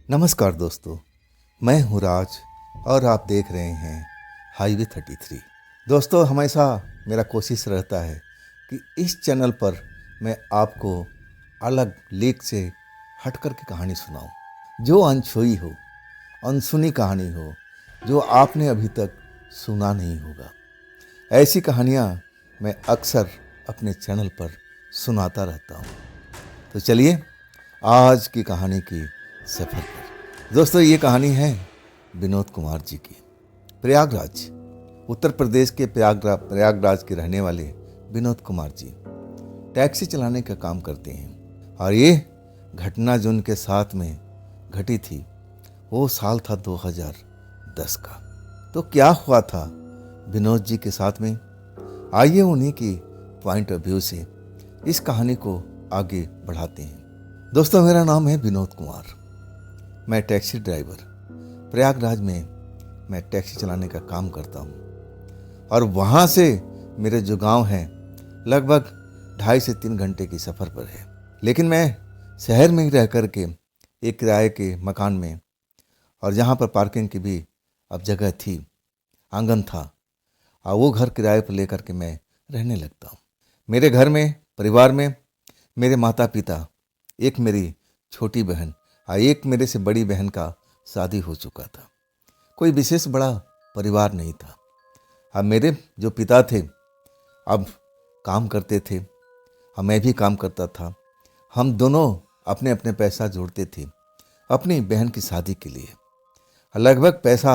नमस्कार दोस्तों, मैं हूँ राज और आप देख रहे हैं हाईवे 33। दोस्तों, हमेशा मेरा कोशिश रहता है कि इस चैनल पर मैं आपको अलग लेख से हट कर के कहानी सुनाऊं, जो अनछुई हो, अनसुनी कहानी हो, जो आपने अभी तक सुना नहीं होगा। ऐसी कहानियाँ मैं अक्सर अपने चैनल पर सुनाता रहता हूँ। तो चलिए आज की कहानी की सफ़र पर। दोस्तों, ये कहानी है विनोद कुमार जी की। प्रयागराज, उत्तर प्रदेश के प्रयागराज के रहने वाले विनोद कुमार जी टैक्सी चलाने का काम करते हैं। और ये घटना जो उनके साथ में घटी थी वो साल था 2010 का। तो क्या हुआ था विनोद जी के साथ में, आइए उन्हीं की पॉइंट ऑफ व्यू से इस कहानी को आगे बढ़ाते हैं। दोस्तों, मेरा नाम है विनोद कुमार। मैं टैक्सी ड्राइवर, प्रयागराज में मैं टैक्सी चलाने का काम करता हूँ। और वहाँ से मेरे जो गांव हैं लगभग 2.5 से 3 घंटे की सफ़र पर है। लेकिन मैं शहर में ही रह कर के एक किराए के मकान में, और जहाँ पर पार्किंग की भी अब जगह थी, आंगन था, और वो घर किराए पर लेकर के मैं रहने लगता हूँ। मेरे घर में, परिवार में मेरे माता पिता, एक मेरी छोटी बहन और एक मेरे से बड़ी बहन का शादी हो चुका था। कोई विशेष बड़ा परिवार नहीं था। अब मेरे जो पिता थे अब काम करते थे और मैं भी काम करता था। हम दोनों अपने अपने पैसा जोड़ते थे अपनी बहन की शादी के लिए। लगभग पैसा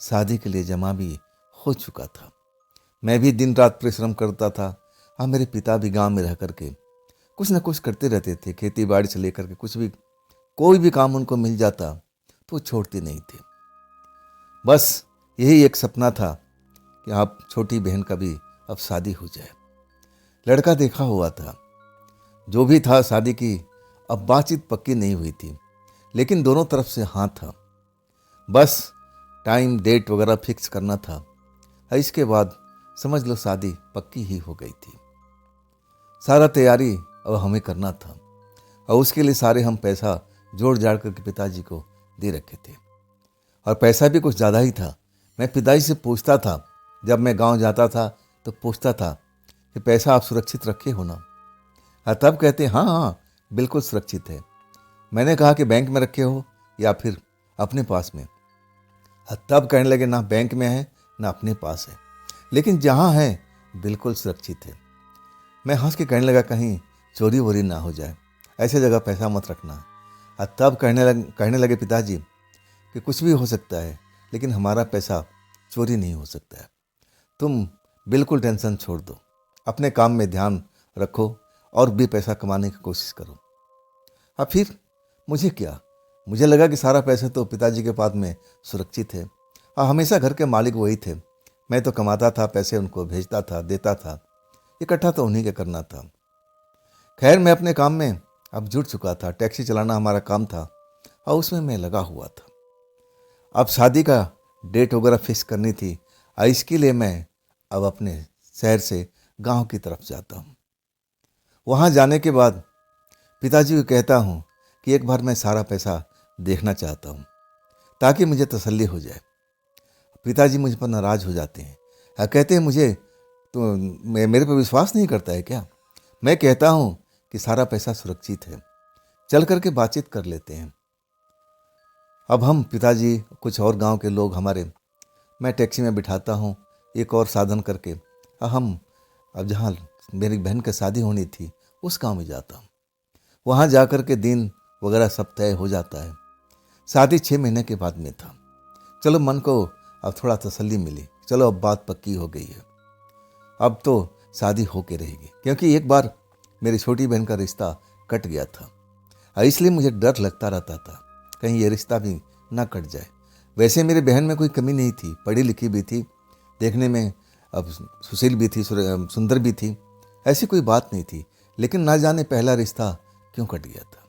शादी के लिए जमा भी हो चुका था। मैं भी दिन रात परिश्रम करता था और मेरे पिता भी गांव में रह करके कुछ न कुछ करते रहते थे। खेती बाड़ी से लेकर के कुछ भी, कोई भी काम उनको मिल जाता तो छोड़ते नहीं थे। बस यही एक सपना था कि आप छोटी बहन का भी अब शादी हो जाए। लड़का देखा हुआ था, जो भी था शादी की अब बातचीत पक्की नहीं हुई थी, लेकिन दोनों तरफ से हाँ था। बस टाइम डेट वगैरह फिक्स करना था और इसके बाद समझ लो शादी पक्की ही हो गई थी। सारा तैयारी अब हमें करना था और उसके लिए सारे हम पैसा जोड़ जाड़ करके पिताजी को दे रखे थे। और पैसा भी कुछ ज़्यादा ही था। मैं पिताजी से पूछता था, जब मैं गांव जाता था तो पूछता था कि पैसा आप सुरक्षित रखे हो ना? और तब कहते हाँ हाँ बिल्कुल सुरक्षित है। मैंने कहा कि बैंक में रखे हो या फिर अपने पास में? और तब कहने लगे ना बैंक में है ना अपने पास है, लेकिन जहाँ है बिल्कुल सुरक्षित है। मैं हंस के कहने लगा कहीं चोरी वोरी ना हो जाए, ऐसे जगह पैसा मत रखना। और तब कहने लगे पिताजी कि कुछ भी हो सकता है, लेकिन हमारा पैसा चोरी नहीं हो सकता है। तुम बिल्कुल टेंशन छोड़ दो, अपने काम में ध्यान रखो और भी पैसा कमाने की कोशिश करो। अब फिर मुझे क्या, मुझे लगा कि सारा पैसा तो पिताजी के पास में सुरक्षित है और हमेशा घर के मालिक वही थे। मैं तो कमाता था, पैसे उनको भेजता था, देता था, इकट्ठा तो उन्हीं के करना था। खैर, मैं अपने काम में अब जुट चुका था। टैक्सी चलाना हमारा काम था और उसमें मैं लगा हुआ था। अब शादी का डेट वगैरह फिक्स करनी थी और इसके लिए मैं अब अपने शहर से गांव की तरफ जाता हूँ। वहाँ जाने के बाद पिताजी को कहता हूँ कि एक बार मैं सारा पैसा देखना चाहता हूँ ताकि मुझे तसल्ली हो जाए। पिताजी मुझ पर नाराज़ हो जाते हैं और कहते हैं मुझे तो मेरे पर विश्वास नहीं करता है क्या? मैं कहता हूँ कि सारा पैसा सुरक्षित है, चल करके बातचीत कर लेते हैं। अब हम पिताजी, कुछ और गांव के लोग हमारे, मैं टैक्सी में बिठाता हूँ एक और साधन करके। हम अब जहाँ मेरी बहन की शादी होनी थी उस गांव में जाता हूँ। वहाँ जा कर के दिन वगैरह सब तय हो जाता है। शादी 6 महीने के बाद में था। चलो मन को अब थोड़ा तसल्ली मिली, चलो अब बात पक्की हो गई है, अब तो शादी होके रहेगी। क्योंकि एक बार मेरी छोटी बहन का रिश्ता कट गया था और इसलिए मुझे डर लगता रहता था कहीं ये रिश्ता भी ना कट जाए। वैसे मेरी बहन में कोई कमी नहीं थी, पढ़ी लिखी भी थी, देखने में अब सुशील भी थी, सुंदर भी थी, ऐसी कोई बात नहीं थी। लेकिन ना जाने पहला रिश्ता क्यों कट गया था।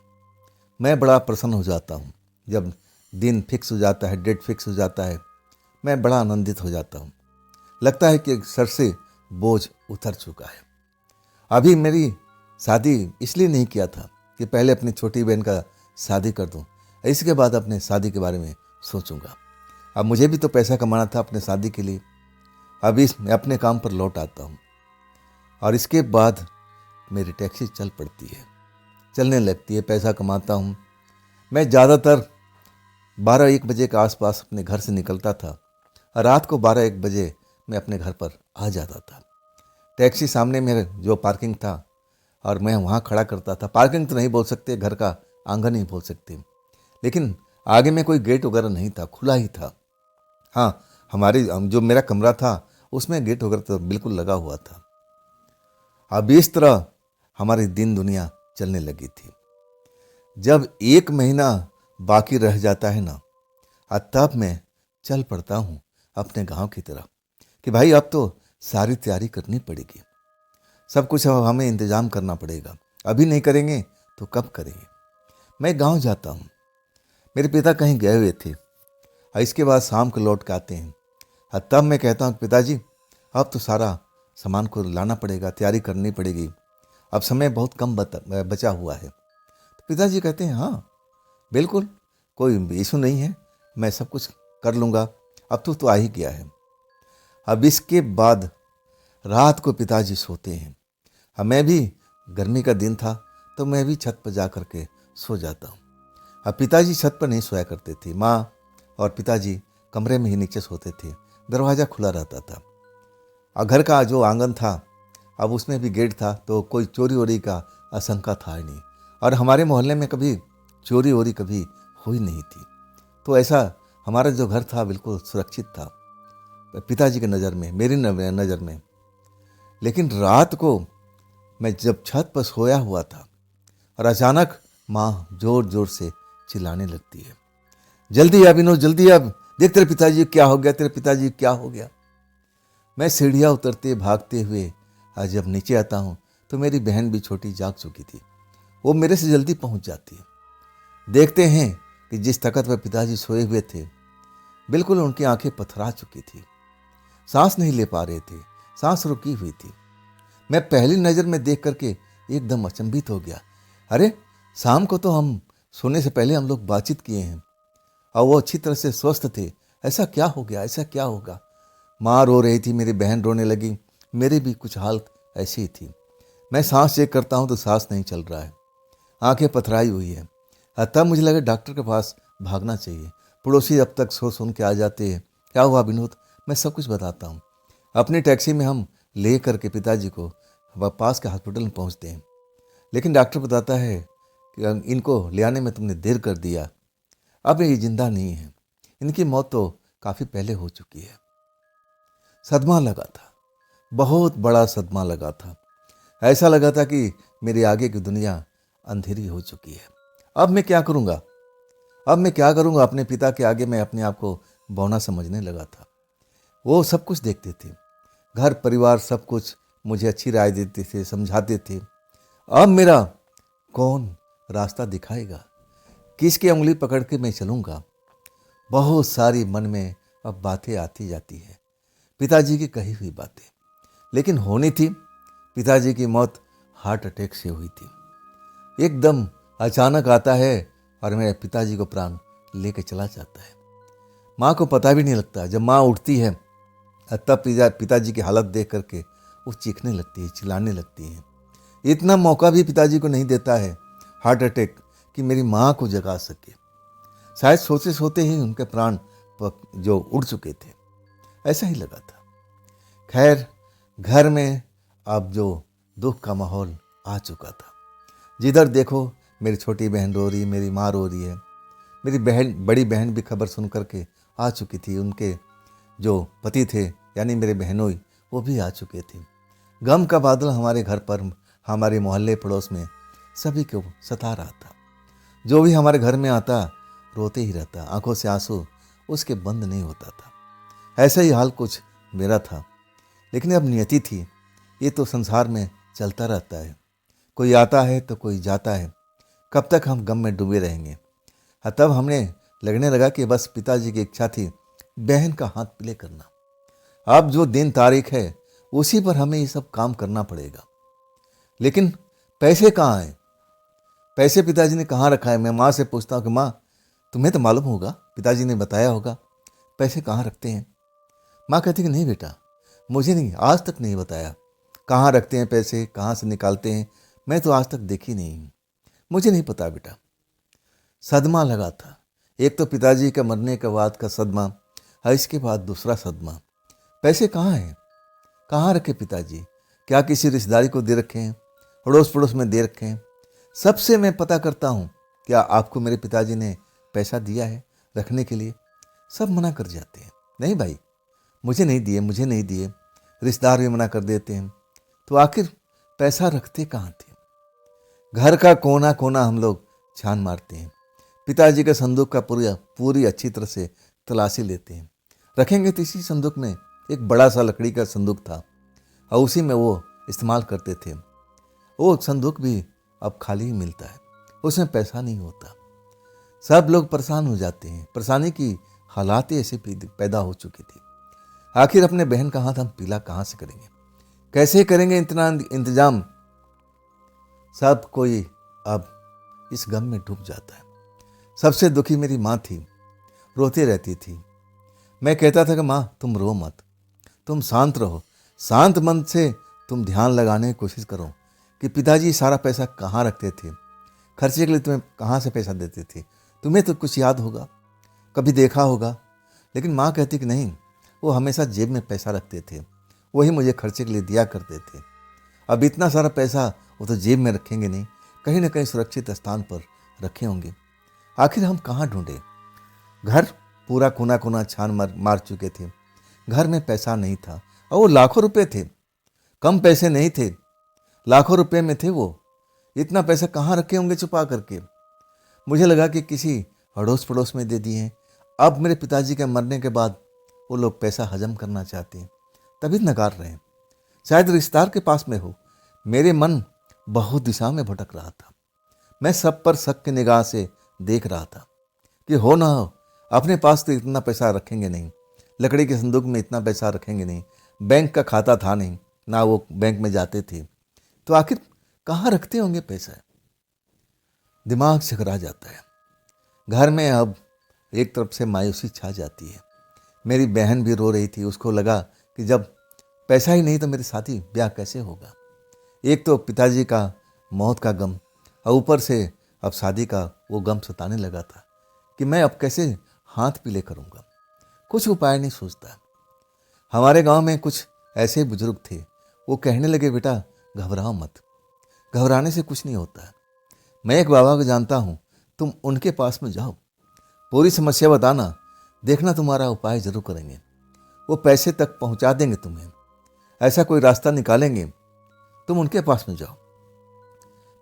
मैं बड़ा प्रसन्न हो जाता हूँ जब दिन फिक्स हो जाता है, डेट फिक्स हो जाता है। मैं बड़ा आनंदित हो जाता हूँ। लगता है कि सर से बोझ उतर चुका है। अभी मेरी शादी इसलिए नहीं किया था कि पहले अपनी छोटी बहन का शादी कर दूं। इसके बाद अपने शादी के बारे में सोचूंगा। अब मुझे भी तो पैसा कमाना था अपने शादी के लिए। अभी मैं अपने काम पर लौट आता हूँ और इसके बाद मेरी टैक्सी चल पड़ती है, चलने लगती है, पैसा कमाता हूँ। मैं ज़्यादातर 12-1 बजे के आसपास अपने घर से निकलता था और रात को 12-1 बजे मैं अपने घर पर आ जाता था। टैक्सी सामने मेरे जो पार्किंग था और मैं वहाँ खड़ा करता था। पार्किंग तो नहीं बोल सकते, घर का आंगन नहीं बोल सकते, लेकिन आगे में कोई गेट वगैरह नहीं था, खुला ही था। हाँ, हमारी जो मेरा कमरा था उसमें गेट वगैरह तो बिल्कुल लगा हुआ था। अब इस तरह हमारी दिन दुनिया चलने लगी थी। जब 1 महीना बाकी रह जाता है ना, तब मैं चल पड़ता हूँ अपने गांव की तरफ कि भाई अब तो सारी तैयारी करनी पड़ेगी, सब कुछ अब हमें इंतज़ाम करना पड़ेगा, अभी नहीं करेंगे तो कब करेंगे। मैं गांव जाता हूँ, मेरे पिता कहीं गए हुए थे और इसके बाद शाम को लौट के आते हैं। तब मैं कहता हूँ पिताजी अब तो सारा सामान को लाना पड़ेगा, तैयारी करनी पड़ेगी, अब समय बहुत कम बचा हुआ है। तो पिताजी कहते हैं हाँ बिल्कुल, कोई इशू नहीं है, मैं सब कुछ कर लूँगा, अब तो आ ही गया है। अब इसके बाद रात को पिताजी सोते हैं। अब मैं भी, गर्मी का दिन था तो मैं भी छत पर जा कर के सो जाता हूँ। अब पिताजी छत पर नहीं सोया करते थे, माँ और पिताजी कमरे में ही नीचे सोते थे, दरवाज़ा खुला रहता था। और घर का जो आंगन था अब उसमें भी गेट था, तो कोई चोरी वोरी का आशंका था ही नहीं। और हमारे मोहल्ले में कभी चोरी वोरी कभी हुई नहीं थी, तो ऐसा हमारा जो घर था बिल्कुल सुरक्षित था पिताजी की नज़र में, मेरी नज़र में। लेकिन रात को मैं जब छत पर सोया हुआ था और अचानक माँ जोर जोर से चिल्लाने लगती है, जल्दी आ विनोद, जल्दी आ, देख तेरे पिताजी क्या हो गया, तेरे पिताजी क्या हो गया। मैं सीढ़ियाँ उतरते भागते हुए आज जब नीचे आता हूँ तो मेरी बहन भी छोटी जाग चुकी थी, वो मेरे से जल्दी पहुँच जाती है। देखते हैं कि जिस तख़्त पर पिताजी सोए हुए थे बिल्कुल उनकी आंखें पथरा चुकी थी, सांस नहीं ले पा रहे थे, सांस रुकी हुई थी। मैं पहली नज़र में देख करके एकदम अचंभित हो गया। अरे शाम को तो हम सोने से पहले हम लोग बातचीत किए हैं और वो अच्छी तरह से स्वस्थ थे, ऐसा क्या हो गया, ऐसा क्या होगा। माँ रो रही थी, मेरी बहन रोने लगी, मेरी भी कुछ हालत ऐसी ही थी। मैं सांस चेक करता हूँ तो सांस नहीं चल रहा है, आंखें पथराई हुई है। तब मुझे लगा डॉक्टर के पास भागना चाहिए। पड़ोसी अब तक सो सुन के आ जाते हैं, क्या हुआ विनोद, मैं सब कुछ बताता हूँ। अपनी टैक्सी में हम ले करके पिताजी को पास के हॉस्पिटल में पहुँचते हैं, लेकिन डॉक्टर बताता है कि इनको ले आने में तुमने देर कर दिया, अब ये जिंदा नहीं है, इनकी मौत तो काफ़ी पहले हो चुकी है। सदमा लगा था, बहुत बड़ा सदमा लगा था। ऐसा लगा था कि मेरी आगे की दुनिया अंधेरी हो चुकी है। अब मैं क्या करूँगा, अब मैं क्या करूँगा। अपने पिता के आगे मैं अपने आप को बौना समझने लगा था। वो सब कुछ देखते थे, घर परिवार सब कुछ मुझे अच्छी राय देते थे, समझाते थे। अब मेरा कौन रास्ता दिखाएगा, किसकी उंगली पकड़ के मैं चलूँगा। बहुत सारी मन में अब बातें आती जाती है, पिताजी की कही हुई बातें, लेकिन होनी थी। पिताजी की मौत हार्ट अटैक से हुई थी, एकदम अचानक आता है और मेरे पिताजी को प्राण लेके चला जाता है। माँ को पता भी नहीं लगता। जब माँ उठती है तब पिताजी की हालत देख करके वो चीखने लगती है, चिल्लाने लगती है। इतना मौका भी पिताजी को नहीं देता है हार्ट अटैक कि मेरी माँ को जगा सके। शायद सोते सोते ही उनके प्राण जो उड़ चुके थे, ऐसा ही लगा था। खैर, घर में अब जो दुख का माहौल आ चुका था, जिधर देखो मेरी छोटी बहन रो रही, मेरी माँ रो रही है। मेरी बड़ी बहन भी खबर सुन करके आ चुकी थी, उनके जो पति थे यानी मेरे बहनोई, वो भी आ चुके थे। गम का बादल हमारे घर पर, हमारे मोहल्ले पड़ोस में सभी को सता रहा था। जो भी हमारे घर में आता रोते ही रहता, आंखों से आंसू उसके बंद नहीं होता था। ऐसा ही हाल कुछ मेरा था, लेकिन अब नियति थी, ये तो संसार में चलता रहता है, कोई आता है तो कोई जाता है, कब तक हम गम में डूबे रहेंगे। तब हमने लगने लगा कि बस पिताजी की इच्छा थी बहन का हाथ प्ले करना। अब जो दिन तारीख है उसी पर हमें ये सब काम करना पड़ेगा। लेकिन पैसे कहाँ हैं, पैसे पिताजी ने कहाँ रखा है। मैं माँ से पूछता हूँ कि माँ तुम्हें तो मालूम होगा, पिताजी ने बताया होगा पैसे कहाँ रखते हैं। माँ कहती कि नहीं बेटा, मुझे नहीं, आज तक नहीं बताया कहाँ रखते हैं पैसे, कहाँ से निकालते हैं, मैं तो आज तक देखी नहीं हूँ, मुझे नहीं पता बेटा। सदमा लगा था। एक तो पिताजी के मरने के बाद का सदमा, और इसके बाद दूसरा सदमा। पैसे कहाँ हैं, कहाँ रखे पिताजी? क्या किसी रिश्तेदारी को दे रखे हैं, अड़ोस पड़ोस में दे रखे हैं? सबसे मैं पता करता हूँ, क्या आपको मेरे पिताजी ने पैसा दिया है रखने के लिए? सब मना कर जाते हैं, नहीं भाई, मुझे नहीं दिए, मुझे नहीं दिए। रिश्तेदार भी मना कर देते हैं। तो आखिर पैसा रखते कहाँ थे? घर का कोना कोना हम लोग छान मारते हैं। पिताजी के संदूक का पूरी अच्छी तरह से तलाशी लेते हैं। रखेंगे तो इसी संदूक में एक बड़ा सा लकड़ी का संदूक था, और उसी में वो इस्तेमाल करते थे। वो संदूक भी अब खाली ही मिलता है, उसमें पैसा नहीं होता। सब लोग परेशान हो जाते हैं। परेशानी की हालात ही ऐसे पैदा हो चुकी थी। आखिर अपने बहन का हाथ हम पीला कहाँ से करेंगे, कैसे करेंगे इतना इंतजाम? सब कोई अब इस गम में डूब जाता है। सबसे दुखी मेरी माँ थी, रोती रहती थी। मैं कहता था कि माँ तुम रो मत, तुम शांत रहो, शांत मन से तुम ध्यान लगाने की कोशिश करो कि पिताजी सारा पैसा कहाँ रखते थे, खर्चे के लिए तुम्हें कहाँ से पैसा देते थे, तुम्हें तो कुछ याद होगा, कभी देखा होगा। लेकिन माँ कहती कि नहीं, वो हमेशा जेब में पैसा रखते थे, वही मुझे खर्चे के लिए दिया करते थे। अब इतना सारा पैसा वो तो जेब में रखेंगे नहीं, कहीं ना कहीं सुरक्षित स्थान पर रखे होंगे। आखिर हम कहाँ ढूंढे? घर पूरा कोना कोना छान मार चुके थे, घर में पैसा नहीं था, और वो लाखों रुपए थे, कम पैसे नहीं थे, लाखों रुपए में थे वो। इतना पैसा कहाँ रखे होंगे छुपा करके? मुझे लगा कि किसी अड़ोस पड़ोस में दे दिए हैं। अब मेरे पिताजी के मरने के बाद वो लोग पैसा हजम करना चाहते हैं, तभी नकार रहे हैं। शायद रिश्तेदार के पास में हो। मेरे मन बहुत दिशा में भटक रहा था। मैं सब पर शक की निगाह से देख रहा था कि हो ना हो, अपने पास तो इतना पैसा रखेंगे नहीं, लकड़ी के संदूक में इतना पैसा रखेंगे नहीं, बैंक का खाता था नहीं, ना वो बैंक में जाते थे, तो आखिर कहाँ रखते होंगे पैसा? दिमाग चकरा जाता है। घर में अब एक तरफ से मायूसी छा जाती है। मेरी बहन भी रो रही थी। उसको लगा कि जब पैसा ही नहीं तो मेरे साथी ब्याह कैसे होगा? एक तो पिताजी का मौत का गम, और ऊपर से अब शादी का वो गम सताने लगा था कि मैं अब कैसे हाथ पीले करूँगा। कुछ उपाय नहीं सोचता। हमारे गांव में कुछ ऐसे बुजुर्ग थे, वो कहने लगे बेटा घबराओ मत, घबराने से कुछ नहीं होता। मैं एक बाबा को जानता हूँ, तुम उनके पास में जाओ, पूरी समस्या बताना, देखना तुम्हारा उपाय जरूर करेंगे, वो पैसे तक पहुँचा देंगे तुम्हें, ऐसा कोई रास्ता निकालेंगे, तुम उनके पास में जाओ।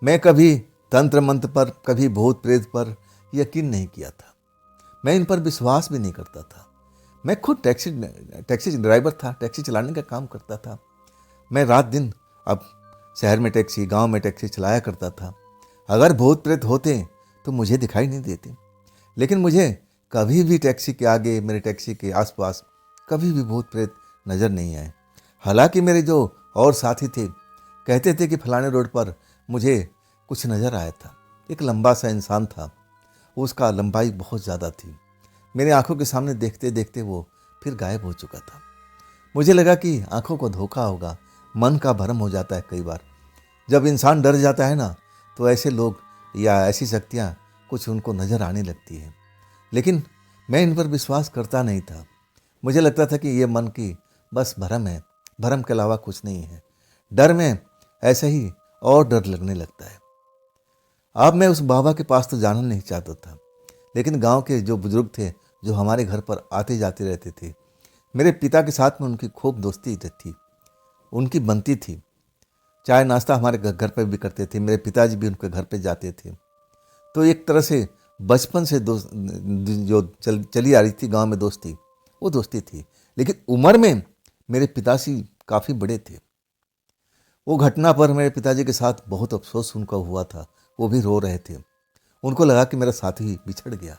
मैं कभी तंत्र मंत्र पर, कभी भूत प्रेत पर यकीन नहीं किया था। मैं इन पर विश्वास भी नहीं करता था। मैं खुद टैक्सी ड्राइवर था, टैक्सी चलाने का काम करता था। मैं रात दिन अब शहर में टैक्सी, गांव में टैक्सी चलाया करता था। अगर भूत प्रेत होते तो मुझे दिखाई नहीं देते, लेकिन मुझे कभी भी टैक्सी के आगे, मेरे टैक्सी के आसपास कभी भी भूत प्रेत नज़र नहीं आए। हालांकि मेरे जो और साथी थे कहते थे कि फलाने रोड पर मुझे कुछ नज़र आया था। एक लंबा सा इंसान था, उसका लंबाई बहुत ज़्यादा थी। मेरे आंखों के सामने देखते देखते वो फिर गायब हो चुका था। मुझे लगा कि आंखों को धोखा होगा, मन का भ्रम हो जाता है कई बार। जब इंसान डर जाता है ना, तो ऐसे लोग या ऐसी शक्तियाँ कुछ उनको नज़र आने लगती है। लेकिन मैं इन पर विश्वास करता नहीं था। मुझे लगता था कि ये मन की बस भ्रम है, भ्रम के अलावा कुछ नहीं है। डर में ऐसे ही और डर लगने लगता है। अब मैं उस बाबा के पास तो जाना नहीं चाहता था, लेकिन गांव के जो बुजुर्ग थे, जो हमारे घर पर आते जाते रहते थे, मेरे पिता के साथ में उनकी खूब दोस्ती थी, उनकी बनती थी। चाय नाश्ता हमारे घर पर भी करते थे, मेरे पिताजी भी उनके घर पे जाते थे। तो एक तरह से बचपन से दोस्त जो चली आ रही थी गांव में दोस्ती, वो दोस्ती थी। लेकिन उम्र में मेरे पिताजी काफ़ी बड़े थे। वो घटना पर मेरे पिताजी के साथ बहुत अफसोस उनको हुआ था। वो भी रो रहे थे। उनको लगा कि मेरा साथी बिछड़ गया,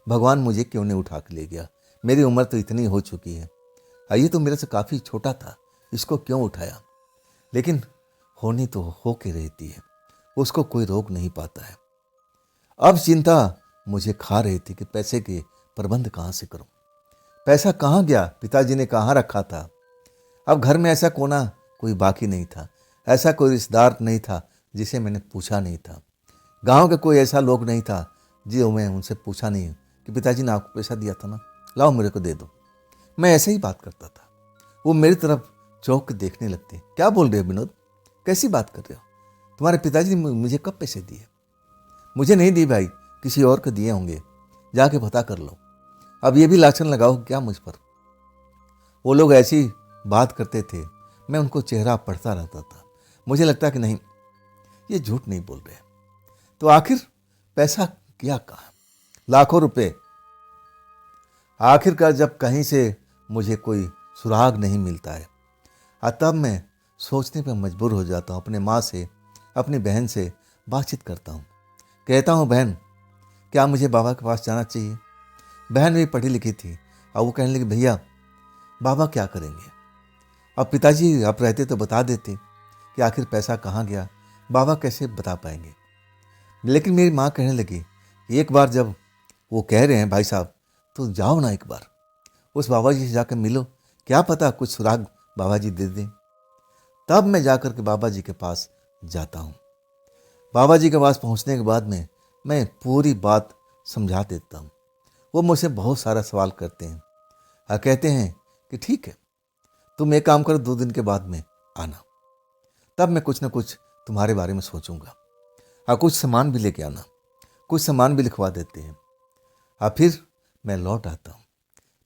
भगवान मुझे क्यों नहीं उठा के ले गया, मेरी उम्र तो इतनी हो चुकी है, ये तो मेरे से काफ़ी छोटा था, इसको क्यों उठाया। लेकिन होनी तो हो के रहती है, उसको कोई रोक नहीं पाता है। अब चिंता मुझे खा रही थी कि पैसे के प्रबंध कहाँ से करूं। पैसा कहाँ गया, पिताजी ने कहाँ रखा था। अब घर में ऐसा कोना कोई बाकी नहीं था, ऐसा कोई रिश्तेदार नहीं था जिसे मैंने पूछा नहीं था। गांव के कोई ऐसा लोग नहीं था जो मैं उनसे पूछा नहीं कि पिताजी ने आपको पैसा दिया था ना, लाओ मेरे को दे दो। मैं ऐसे ही बात करता था। वो मेरी तरफ चौंक के देखने लगते, क्या बोल रहे हो विनोद, कैसी बात कर रहे हो, तुम्हारे पिताजी ने मुझे कब पैसे दिए। मुझे नहीं दिए भाई, किसी और को दिए होंगे, जाके पता कर लो। अब ये भी लाछन लगाओ क्या मुझ पर। वो लोग ऐसी बात करते थे, मैं उनको चेहरा पढ़ता रहता था। मुझे लगता कि नहीं, ये झूठ नहीं बोल रहे। तो आखिर पैसा क्या कहा, लाखों रुपए। आखिरकार जब कहीं से मुझे कोई सुराग नहीं मिलता है, तब मैं सोचने पर मजबूर हो जाता हूँ। अपने माँ से, अपनी बहन से बातचीत करता हूँ। कहता हूँ, बहन क्या मुझे बाबा के पास जाना चाहिए। बहन भी पढ़ी लिखी थी और वो कहने लगी, भैया बाबा क्या करेंगे। अब पिताजी आप रहते तो बता देते कि आखिर पैसा कहाँ गया, बाबा कैसे बता पाएंगे। लेकिन मेरी माँ कहने लगी, एक बार जब वो कह रहे हैं भाई साहब, तो जाओ ना, एक बार उस बाबा जी से जाकर मिलो, क्या पता कुछ सुराग बाबा जी दे दें। तब मैं जाकर के बाबा जी के पास जाता हूँ। बाबा जी के पास पहुँचने के बाद में मैं पूरी बात समझा देता हूँ। वो मुझसे बहुत सारा सवाल करते हैं और कहते हैं कि ठीक है, तुम एक काम करो, 2 दिन के बाद में आना, तब मैं कुछ ना कुछ तुम्हारे बारे में सोचूंगा। और कुछ सामान भी लेके आना, कुछ सामान भी लिखवा देते हैं। और फिर मैं लौट आता हूँ।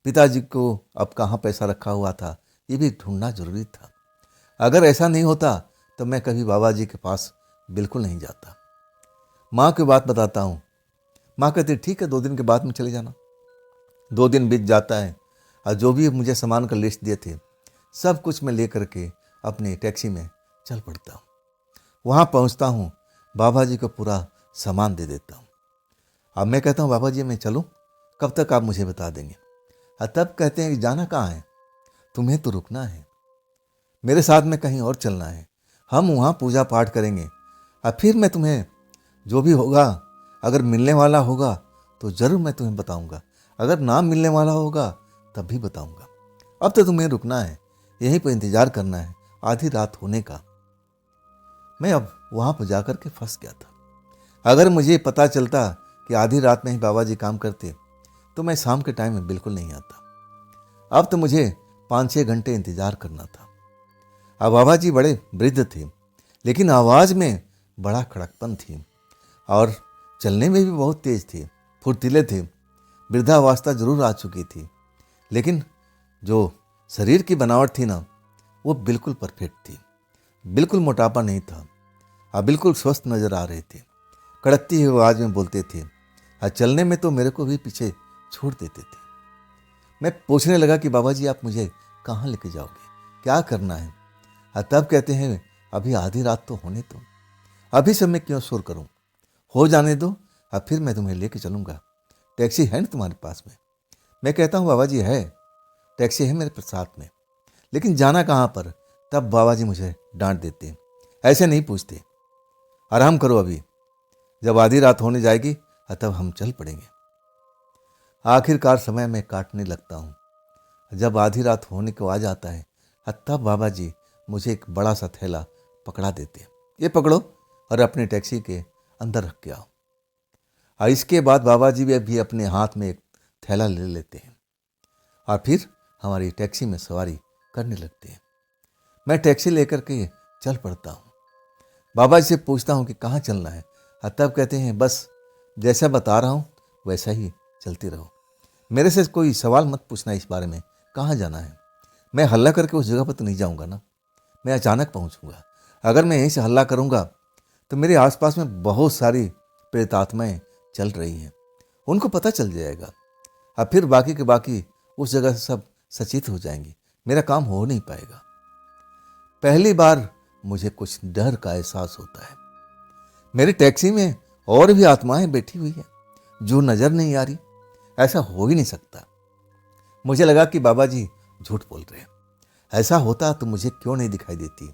पिताजी को अब कहाँ पैसा रखा हुआ था ये भी ढूंढना जरूरी था। अगर ऐसा नहीं होता तो मैं कभी बाबा जी के पास बिल्कुल नहीं जाता। माँ की बात बताता हूँ। माँ कहती ठीक है, 2 दिन के बाद में चले जाना। 2 दिन बीत जाता है और जो भी मुझे सामान का लिस्ट दिए थे सब कुछ मैं लेकर के अपनी टैक्सी में चल पड़ता हूँ। वहाँ पहुँचता हूँ, बाबा जी को पूरा सामान दे देता हूँ। अब मैं कहता हूँ, बाबा जी मैं चलूँ, कब तक आप मुझे बता देंगे। और तब कहते हैं कि जाना कहाँ है, तुम्हें तो रुकना है, मेरे साथ में कहीं और चलना है, हम वहाँ पूजा पाठ करेंगे और फिर मैं तुम्हें जो भी होगा, अगर मिलने वाला होगा तो ज़रूर मैं तुम्हें बताऊंगा, अगर ना मिलने वाला होगा तब भी बताऊंगा। अब तो तुम्हें रुकना है, यहीं पर इंतज़ार करना है आधी रात होने का। मैं अब वहाँ पर जाकर के फंस गया था। अगर मुझे पता चलता कि आधी रात में ही बाबा जी काम करते तो मैं शाम के टाइम में बिल्कुल नहीं आता। अब तो मुझे 5-6 घंटे इंतज़ार करना था। अब बाबा जी बड़े वृद्ध थे, लेकिन आवाज़ में बड़ा कड़कपन थी और चलने में भी बहुत तेज थे, फुर्तीले थे। वृद्धावस्था जरूर आ चुकी थी, लेकिन जो शरीर की बनावट थी ना, वो बिल्कुल परफेक्ट थी। बिल्कुल मोटापा नहीं था और बिल्कुल स्वस्थ नज़र आ रहे थे। कड़कती हुई आवाज़ में बोलते थे और चलने में तो मेरे को भी पीछे छोड़ देते थे। मैं पूछने लगा कि बाबा जी आप मुझे कहाँ लेके जाओगे, क्या करना है। और तब कहते हैं, अभी आधी रात तो होने दो, अभी से मैं क्यों शोर करूं, हो जाने दो और फिर मैं तुम्हें लेके चलूंगा। टैक्सी है ना तुम्हारे पास में। मैं कहता हूँ, बाबा जी है, टैक्सी है मेरे साथ में, लेकिन जाना कहाँ पर। तब बाबा जी मुझे डांट देते, ऐसे नहीं पूछते, आराम करो, अभी जब आधी रात होने जाएगी तब हम चल पड़ेंगे। आखिरकार समय में काटने लगता हूँ। जब आधी रात होने को आ जाता है तब बाबा जी मुझे एक बड़ा सा थैला पकड़ा देते, ये पकड़ो और अपनी टैक्सी के अंदर रख के आओ। और इसके बाद बाबा जी भी अपने हाथ में एक थैला ले लेते हैं और फिर हमारी टैक्सी में सवारी करने लगते हैं। मैं टैक्सी लेकर के चल पड़ता हूँ। बाबा जी से पूछता हूँ कि कहाँ चलना है। तब कहते हैं, बस जैसा बता रहा हूँ वैसा ही चलते रहो, मेरे से कोई सवाल मत पूछना इस बारे में कहाँ जाना है। मैं हल्ला करके उस जगह पर तो नहीं जाऊँगा ना, मैं अचानक पहुँचूँगा। अगर मैं यहीं से हल्ला करूँगा तो मेरे आसपास में बहुत सारी प्रेतात्माएँ चल रही हैं, उनको पता चल जाएगा और फिर बाकी के बाकी उस जगह से सब सचेत हो जाएंगे, मेरा काम हो नहीं पाएगा। पहली बार मुझे कुछ डर का एहसास होता है। मेरी टैक्सी में और भी आत्माएं बैठी हुई है जो नजर नहीं आ रही, ऐसा हो ही नहीं सकता। मुझे लगा कि बाबा जी झूठ बोल रहे हैं, ऐसा होता तो मुझे क्यों नहीं दिखाई देती।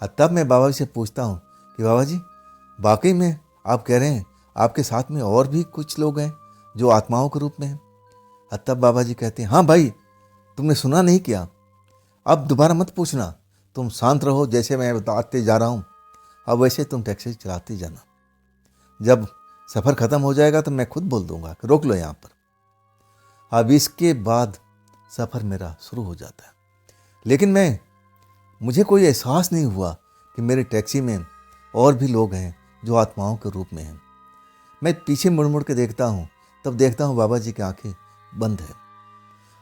और तब मैं बाबा जी से पूछता हूँ कि बाबा जी वाकई में आप कह रहे हैं आपके साथ में और भी कुछ लोग हैं जो आत्माओं के रूप में हैं। तब बाबा जी कहते हैं, हाँ भाई, तुमने सुना नहीं क्या? अब दोबारा मत पूछना, तुम शांत रहो, जैसे मैं बताते जा रहा हूँ अब वैसे तुम टैक्सी चलाते जाना। जब सफ़र ख़त्म हो जाएगा तो मैं खुद बोल दूंगा कि रोक लो यहाँ पर। अब इसके बाद सफ़र मेरा शुरू हो जाता है, लेकिन मुझे कोई एहसास नहीं हुआ कि मेरी टैक्सी में और भी लोग हैं जो आत्माओं के रूप में हैं। मैं पीछे मुड़ मुड़ के देखता हूँ, तब देखता हूँ बाबा जी की आंखें बंद है,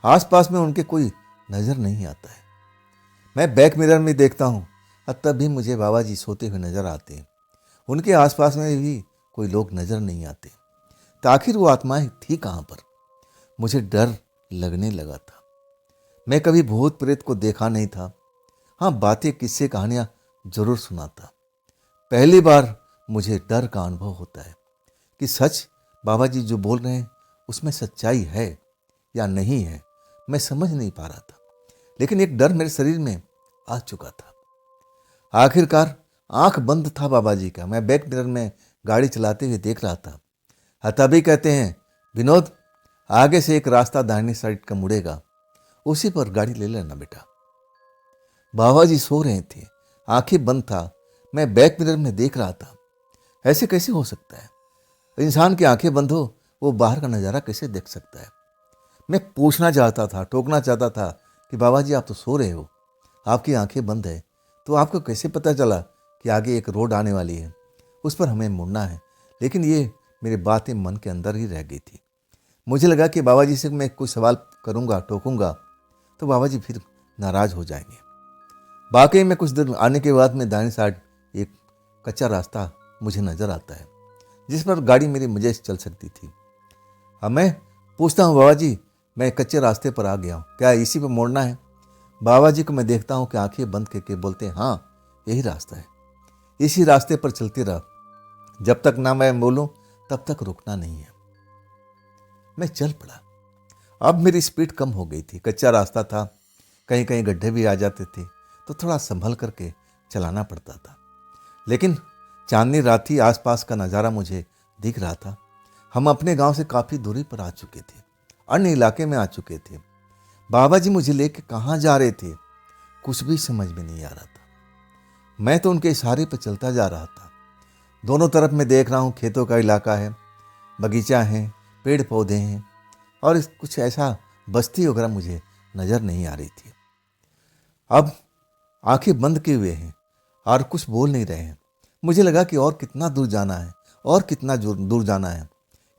आसपास में उनके कोई नज़र नहीं आता है। मैं बैक मिरर में देखता हूँ, तब भी मुझे बाबा जी सोते हुए नज़र आते हैं। उनके आसपास में भी कोई लोग नज़र नहीं आते। तो आखिर वो आत्माएं थी कहाँ पर? मुझे डर लगने लगा था। मैं कभी भूत प्रेत को देखा नहीं था। हाँ, बातें किस्से कहानियाँ जरूर सुना था। पहली बार मुझे डर का अनुभव होता है कि सच बाबा जी जो बोल रहे हैं उसमें सच्चाई है या नहीं है, मैं समझ नहीं पा रहा था। लेकिन एक डर मेरे शरीर में आ चुका था। आखिरकार आंख बंद था बाबा जी का। मैं बैक मिरर में गाड़ी चलाते हुए देख रहा था। तभी कहते हैं, विनोद, आगे से एक रास्ता दाहिनी साइड का मुड़ेगा, उसी पर गाड़ी ले लेना बेटा। बाबा जी सो रहे थे, आंखें बंद था। मैं बैक मिरर में देख रहा था। ऐसे कैसे हो सकता है? इंसान की आंखें बंद हो, वो बाहर का नज़ारा कैसे देख सकता है? मैं पूछना चाहता था, टोकना चाहता था कि बाबा जी आप तो सो रहे हो, आपकी आंखें बंद है, तो आपको कैसे पता चला कि आगे एक रोड आने वाली है, उस पर हमें मुड़ना है? लेकिन ये मेरी बातें मन के अंदर ही रह गई थी। मुझे लगा कि बाबा जी से मैं कुछ सवाल करूंगा, टोकूंगा, तो बाबा जी फिर नाराज हो जाएंगे। वाकई में कुछ देर आने के बाद में दाहिनी साइड एक कच्चा रास्ता मुझे नज़र आता है, जिस पर गाड़ी मेरी मजे से चल सकती थी। अब मैं पूछता हूँ, बाबा जी मैं कच्चे रास्ते पर आ गया हूँ, क्या इसी पर मोड़ना है? बाबा जी को मैं देखता हूँ कि आंखें बंद करके बोलते हैं, हाँ यही रास्ता है, इसी रास्ते पर चलती रह, जब तक ना मैं बोलूँ तब तक रुकना नहीं है। मैं चल पड़ा। अब मेरी स्पीड कम हो गई थी, कच्चा रास्ता था, कहीं कहीं गड्ढे भी आ जाते थे, तो थोड़ा संभल करके चलाना पड़ता था। लेकिन चांदनी रात थी, आसपास का नज़ारा मुझे दिख रहा था। हम अपने गांव से काफ़ी दूरी पर आ चुके थे, अन्य इलाके में आ चुके थे। बाबा जी मुझे लेके कहाँ जा रहे थे कुछ भी समझ में नहीं आ रहा था। मैं तो उनके इशारे पर चलता जा रहा था। दोनों तरफ मैं देख रहा हूँ, खेतों का इलाका है, बगीचा है, पेड़ पौधे हैं, और कुछ ऐसा बस्ती वगैरह मुझे नज़र नहीं आ रही थी। अब आंखें बंद किए हुए हैं और कुछ बोल नहीं रहे हैं। मुझे लगा कि और कितना दूर जाना है, और कितना दूर जाना है,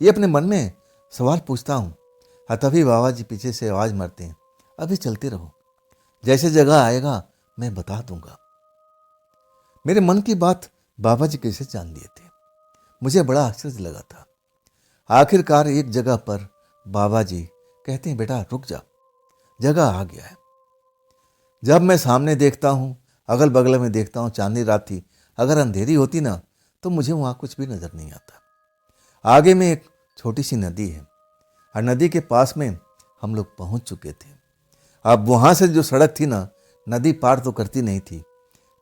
ये अपने मन में सवाल पूछता हूँ। तभी बाबा जी पीछे से आवाज़ मारते हैं, अभी चलते रहो, जैसे जगह आएगा मैं बता दूंगा। मेरे मन की बात बाबा जी कैसे जान लिए थे, मुझे बड़ा आश्चर्य लगा था। आखिरकार एक जगह पर बाबा जी कहते हैं, बेटा रुक जा, जगह आ गया है। जब मैं सामने देखता हूँ, अगल बगल में देखता हूँ, चांदनी रात थी, अगर अंधेरी होती ना तो मुझे वहाँ कुछ भी नज़र नहीं आता। आगे में एक छोटी सी नदी है, और नदी के पास में हम लोग पहुँच चुके थे। अब वहाँ से जो सड़क थी ना, नदी पार तो करती नहीं थी,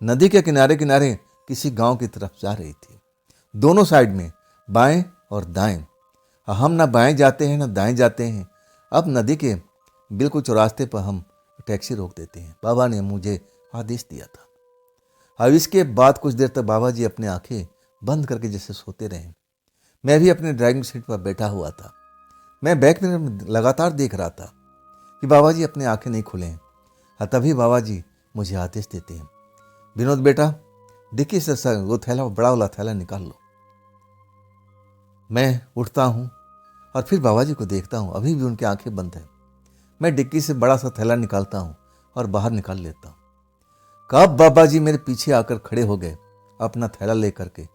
नदी के किनारे किनारे किसी गांव की तरफ जा रही थी। दोनों साइड में बाएं और दाएं, हम ना बाएं जाते हैं ना दाएं जाते हैं। अब नदी के बिल्कुल चौरास्ते पर हम टैक्सी रोक देते हैं, बाबा ने मुझे आदेश दिया था। अब इसके बाद कुछ देर तक बाबा जी अपनी आंखें बंद करके जैसे सोते रहे। मैं भी अपने ड्राइविंग सीट पर बैठा हुआ था। मैं बैक में लगातार देख रहा था कि बाबा जी अपनी आंखें नहीं खुले हैं। तभी बाबा जी मुझे आदेश देते हैं, विनोद बेटा डिक्की से वो थैला, बड़ा वाला थैला निकाल लो। मैं उठता हूँ और फिर बाबा जी को देखता हूँ, अभी भी उनकी आंखें बंद हैं। मैं डिक्की से बड़ा सा थैला निकालता हूँ और बाहर निकाल लेता हूँ। कब बाबा जी मेरे पीछे आकर खड़े हो गए अपना थैला लेकर के,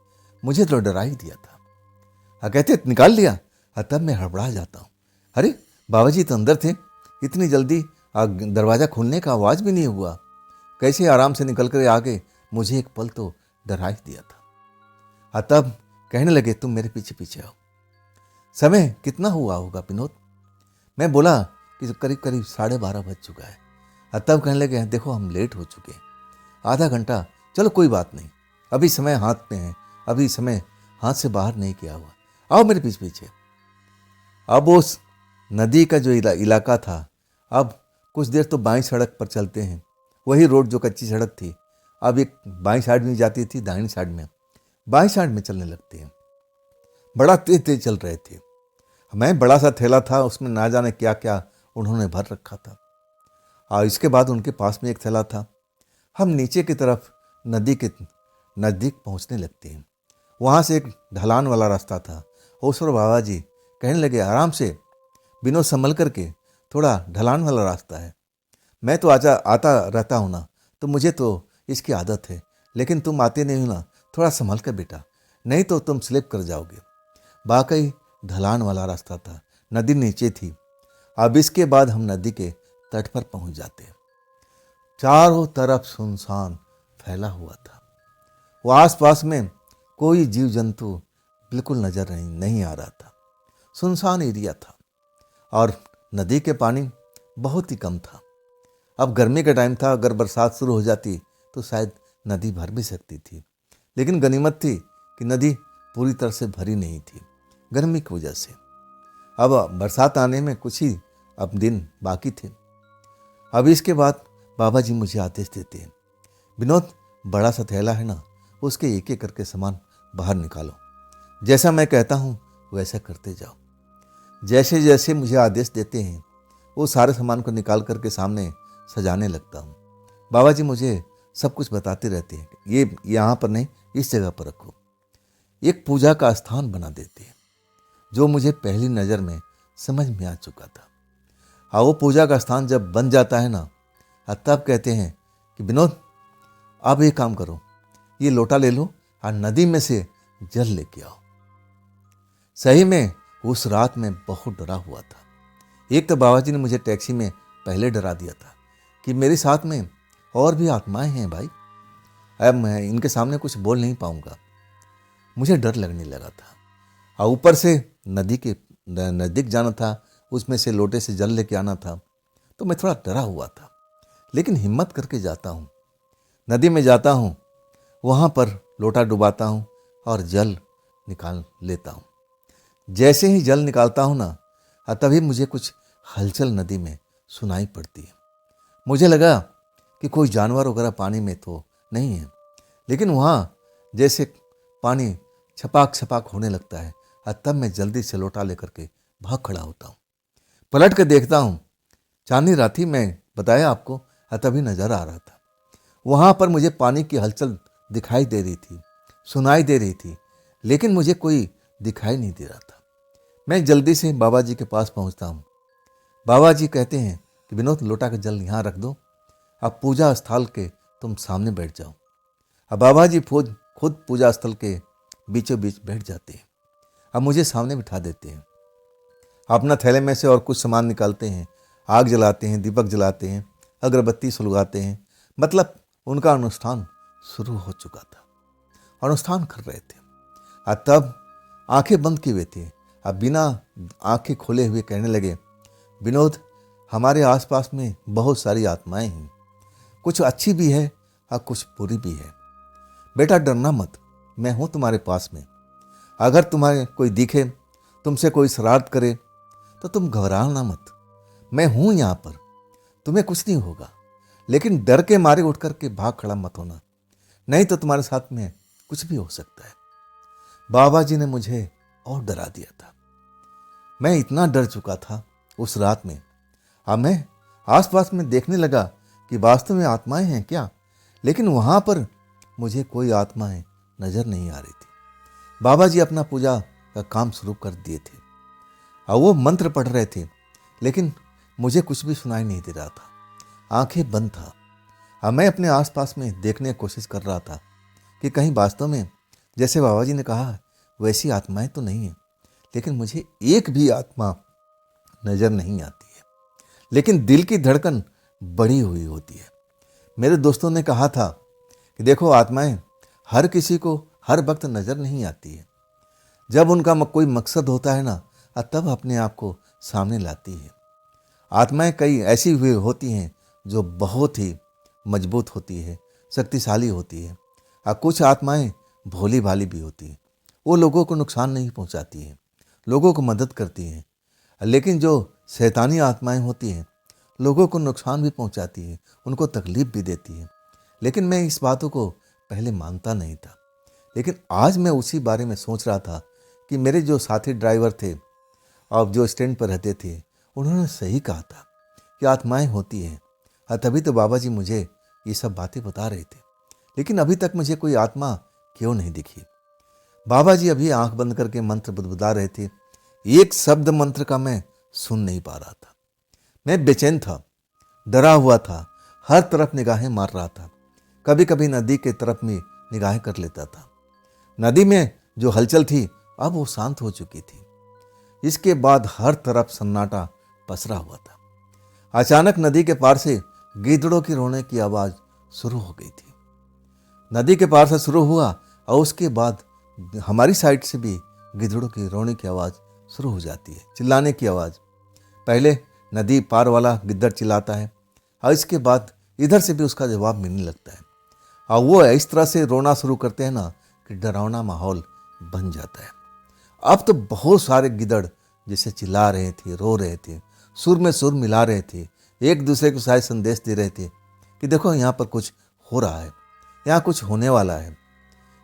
मुझे तो डरा ही दिया था। कहते निकाल लिया। तब मैं हड़बड़ा जाता हूँ, अरे बाबा जी तो अंदर थे, इतनी जल्दी दरवाज़ा खोलने का आवाज़ भी नहीं हुआ, कैसे आराम से निकल कर आ गए। मुझे एक पल तो डरा ही दिया था। तब कहने लगे, तुम मेरे पीछे पीछे आओ। समय कितना हुआ होगा विनोद? मैं बोला कि करीब करीब 12:30 बज चुका है। तब कहने लगे, देखो हम लेट हो चुके हैं, आधा घंटा। चलो कोई बात नहीं, अभी समय हाथ में है, अभी समय हाथ से बाहर नहीं किया हुआ, आओ मेरे पीछे पीछे। अब उस नदी का जो इलाका था, अब कुछ देर तो बाईं सड़क पर चलते हैं, वही रोड जो कच्ची सड़क थी अब एक बाईं साइड में जाती थी, दाहिनी साइड में, बाईं साइड में चलने लगते हैं। बड़ा तेज तेज चल रहे थे। मैं बड़ा सा थैला था, उसमें ना जाने क्या क्या उन्होंने भर रखा था, और इसके बाद उनके पास में एक थैला था। हम नीचे की तरफ नदी के नज़दीक पहुंचने लगते हैं। वहाँ से एक ढलान वाला रास्ता था। ओसर बाबा जी कहने लगे, आराम से बिनो संभल करके, थोड़ा ढलान वाला रास्ता है। मैं तो आता रहता हूँ ना, तो मुझे तो इसकी आदत है, लेकिन तुम आते नहीं हो ना, थोड़ा संभल कर बेटा, नहीं तो तुम स्लिप कर जाओगे। वाकई ढलान वाला रास्ता था, नदी नीचे थी। अब इसके बाद हम नदी के तट पर पहुंच जाते हैं। चारों तरफ सुनसान फैला हुआ था। वो आसपास में कोई जीव जंतु बिल्कुल नजर नहीं आ रहा था। सुनसान एरिया था और नदी के पानी बहुत ही कम था। अब गर्मी का टाइम था, अगर बरसात शुरू हो जाती तो शायद नदी भर भी सकती थी, लेकिन गनीमत थी कि नदी पूरी तरह से भरी नहीं थी गर्मी की वजह से। अब बरसात आने में कुछ ही अब दिन बाकी थे। अब इसके बाद बाबा जी मुझे आदेश देते हैं, विनोद, बड़ा सा थैला है ना, उसके एक एक करके सामान बाहर निकालो। जैसा मैं कहता हूँ वैसा करते जाओ। जैसे जैसे मुझे आदेश देते हैं वो सारे सामान को निकाल करके सामने सजाने लगता हूँ। बाबा जी मुझे सब कुछ बताते रहते हैं, ये यहाँ पर नहीं, इस जगह पर रखो। एक पूजा का स्थान बना देते हैं, जो मुझे पहली नज़र में समझ में आ चुका था। और वो पूजा का स्थान जब बन जाता है ना, तब कहते हैं कि विनोद, अब एक काम करो, ये लोटा ले लो और नदी में से जल लेके आओ। सही में उस रात में बहुत डरा हुआ था। एक तो बाबा जी ने मुझे टैक्सी में पहले डरा दिया था कि मेरे साथ में और भी आत्माएं हैं भाई, अब मैं इनके सामने कुछ बोल नहीं पाऊंगा। मुझे डर लगने लगा था, और ऊपर से नदी के नज़दीक जाना था, उसमें से लोटे से जल लेके आना था, तो मैं थोड़ा डरा हुआ था। लेकिन हिम्मत करके जाता हूँ, नदी में जाता हूँ, वहाँ पर लोटा डुबाता हूँ और जल निकाल लेता हूँ। जैसे ही जल निकालता हूँ ना, तभी मुझे कुछ हलचल नदी में सुनाई पड़ती है। मुझे लगा कि कोई जानवर वगैरह पानी में तो नहीं है, लेकिन वहाँ जैसे पानी छपाक छपाक होने लगता है, और तब मैं जल्दी से लोटा लेकर के भाग खड़ा होता हूँ। पलट कर देखता हूँ, चांदनी रात ही मैं बताया आपको, तभी नजर आ रहा था। वहाँ पर मुझे पानी की हलचल दिखाई दे रही थी, सुनाई दे रही थी, लेकिन मुझे कोई दिखाई नहीं दे रहा था। मैं जल्दी से बाबा जी के पास पहुँचता हूँ। बाबा जी कहते हैं कि विनोद, लोटा का जल यहाँ रख दो, अब पूजा स्थल के तुम सामने बैठ जाओ। अब बाबा जी खुद पूजा स्थल के बीचों बीच बैठ जाते हैं। अब मुझे सामने बिठा देते हैं, अपना थैले में से और कुछ सामान निकालते हैं, आग जलाते हैं, दीपक जलाते हैं, अगरबत्ती सुलगाते हैं। मतलब उनका अनुष्ठान शुरू हो चुका था, अनुष्ठान कर रहे थे। और तब आंखें बंद किए हुए थे, अब बिना आंखें खोले हुए कहने लगे, विनोद, हमारे आसपास में बहुत सारी आत्माएं हैं, कुछ अच्छी भी है और कुछ बुरी भी है। बेटा डरना मत, मैं हूँ तुम्हारे पास में। अगर तुम्हारे कोई दिखे, तुमसे कोई शरारत करे, तो तुम घबराना मत, मैं हूँ यहाँ पर, तुम्हें कुछ नहीं होगा। लेकिन डर के मारे उठ कर के भाग खड़ा मत होना, नहीं तो तुम्हारे साथ में कुछ भी हो सकता है। बाबा जी ने मुझे और डरा दिया था। मैं इतना डर चुका था उस रात में। अब मैं आसपास में देखने लगा कि वास्तव में आत्माएं हैं क्या, लेकिन वहाँ पर मुझे कोई आत्माएं नजर नहीं आ रही थी। बाबा जी अपना पूजा का काम शुरू कर दिए थे और वो मंत्र पढ़ रहे थे, लेकिन मुझे कुछ भी सुनाई नहीं दे रहा था, आंखें बंद था। अब मैं अपने आसपास में देखने की कोशिश कर रहा था कि कहीं वास्तव में जैसे बाबा जी ने कहा वैसी आत्माएं तो नहीं है, लेकिन मुझे एक भी आत्मा नजर नहीं आती है। लेकिन दिल की धड़कन बढ़ी हुई होती है। मेरे दोस्तों ने कहा था कि देखो, आत्माएं हर किसी को हर वक्त नजर नहीं आती है, जब उनका कोई मकसद होता है ना, तब अपने आप को सामने लाती है। आत्माएं कई ऐसी हुई होती हैं जो बहुत ही मजबूत होती है, शक्तिशाली होती है, और कुछ आत्माएं भोली भाली भी होती हैं, वो लोगों को नुकसान नहीं पहुंचाती हैं। लोगों को मदद करती हैं, लेकिन जो शैतानी आत्माएं होती हैं लोगों को नुकसान भी पहुंचाती हैं, उनको तकलीफ भी देती हैं। लेकिन मैं इस बातों को पहले मानता नहीं था। लेकिन आज मैं उसी बारे में सोच रहा था कि मेरे जो साथी ड्राइवर थे और जो स्टैंड पर रहते थे, उन्होंने सही कहा था कि आत्माएं होती हैं। और तभी तो बाबा जी मुझे ये सब बातें बता रहे थे। लेकिन अभी तक मुझे कोई आत्मा क्यों नहीं दिखी। बाबा जी अभी आंख बंद करके मंत्र बुदबुदा रहे थे। एक शब्द मंत्र का मैं सुन नहीं पा रहा था। मैं बेचैन था, डरा हुआ था, हर तरफ निगाहें मार रहा था। कभी कभी नदी के तरफ में निगाहें कर लेता था। नदी में जो हलचल थी अब वो शांत हो चुकी थी। इसके बाद हर तरफ सन्नाटा पसरा हुआ था। अचानक नदी के पार से गीदड़ों की रोने की आवाज शुरू हो गई थी। नदी के पार से शुरू हुआ और उसके बाद हमारी साइड से भी गिद्धड़ों की रोने की आवाज़ शुरू हो जाती है, चिल्लाने की आवाज़। पहले नदी पार वाला गिद्दड़ चिल्लाता है और इसके बाद इधर से भी उसका जवाब मिलने लगता है और वो इस तरह से रोना शुरू करते हैं ना कि डरावना माहौल बन जाता है। अब तो बहुत सारे गिद्दड़ जैसे चिल्ला रहे थे, रो रहे थे, सुर में सुर मिला रहे थे, एक दूसरे को शायद संदेश दे रहे थे कि देखो यहाँ पर कुछ हो रहा है, यहाँ कुछ होने वाला है।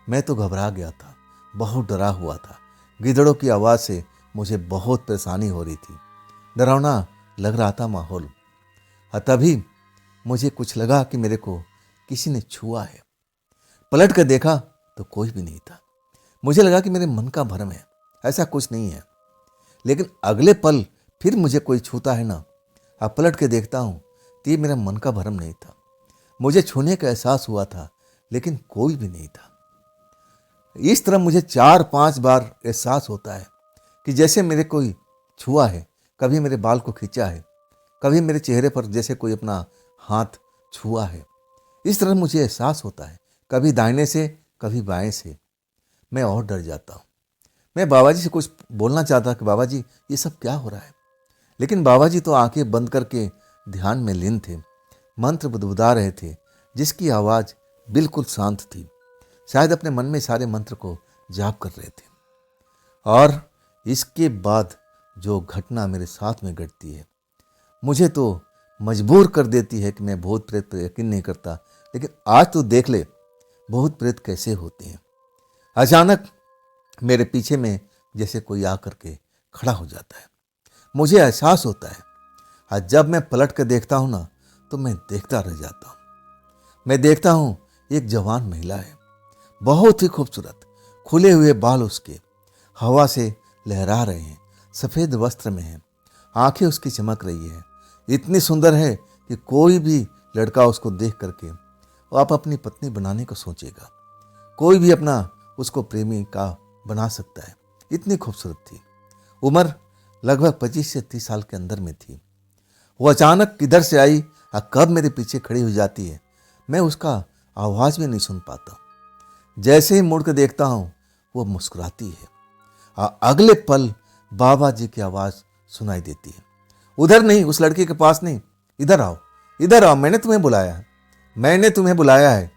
मैं तो घबरा गया था, बहुत डरा हुआ था। गिद्धड़ों की आवाज़ से मुझे बहुत परेशानी हो रही थी, डरावना लग रहा था माहौल। तभी मुझे कुछ लगा कि मेरे को किसी ने छुआ है। पलट कर देखा तो कोई भी नहीं था। मुझे लगा कि मेरे मन का भ्रम है, ऐसा कुछ नहीं है। लेकिन अगले पल फिर मुझे कोई छूता है ना, अब पलट के देखता हूँ तो ये मेरा मन का भ्रम नहीं था। मुझे छूने का एहसास हुआ था लेकिन कोई भी नहीं था। इस तरह मुझे 4-5 बार एहसास होता है कि जैसे मेरे कोई छुआ है, कभी मेरे बाल को खींचा है, कभी मेरे चेहरे पर जैसे कोई अपना हाथ छुआ है। इस तरह मुझे एहसास होता है, कभी दाहिने से कभी बाएं से। मैं और डर जाता हूँ। मैं बाबा जी से कुछ बोलना चाहता कि बाबा जी ये सब क्या हो रहा है, लेकिन बाबा जी तो आंखें बंद करके ध्यान में लीन थे, मंत्र बुदबुदा रहे थे जिसकी आवाज़ बिल्कुल शांत थी। शायद अपने मन में सारे मंत्र को जाप कर रहे थे। और इसके बाद जो घटना मेरे साथ में घटती है मुझे तो मजबूर कर देती है कि मैं भूत प्रेत पर यकीन नहीं करता। लेकिन आज तो देख ले भूत प्रेत कैसे होते हैं। अचानक मेरे पीछे में जैसे कोई आकर के खड़ा हो जाता है, मुझे एहसास होता है। और जब मैं पलट कर देखता हूँ ना तो मैं देखता रह जाता हूँ। मैं देखता हूँ एक जवान महिला है, बहुत ही खूबसूरत, खुले हुए बाल उसके हवा से लहरा रहे हैं, सफ़ेद वस्त्र में है, आंखें उसकी चमक रही है, इतनी सुंदर है कि कोई भी लड़का उसको देख करके वो आप अपनी पत्नी बनाने को सोचेगा। कोई भी अपना उसको प्रेमी का बना सकता है, इतनी खूबसूरत थी। उम्र लगभग 25 से 30 साल के अंदर में थी। वो अचानक किधर से आई और कब मेरे पीछे खड़ी हो जाती है, मैं उसका आवाज़ भी नहीं सुन पाता। जैसे ही मुड़ के देखता हूँ वो मुस्कुराती है और अगले पल बाबा जी की आवाज़ सुनाई देती है, उधर नहीं, उस लड़के के पास नहीं, इधर आओ, इधर आओ, मैंने तुम्हें बुलाया है, मैंने तुम्हें बुलाया है,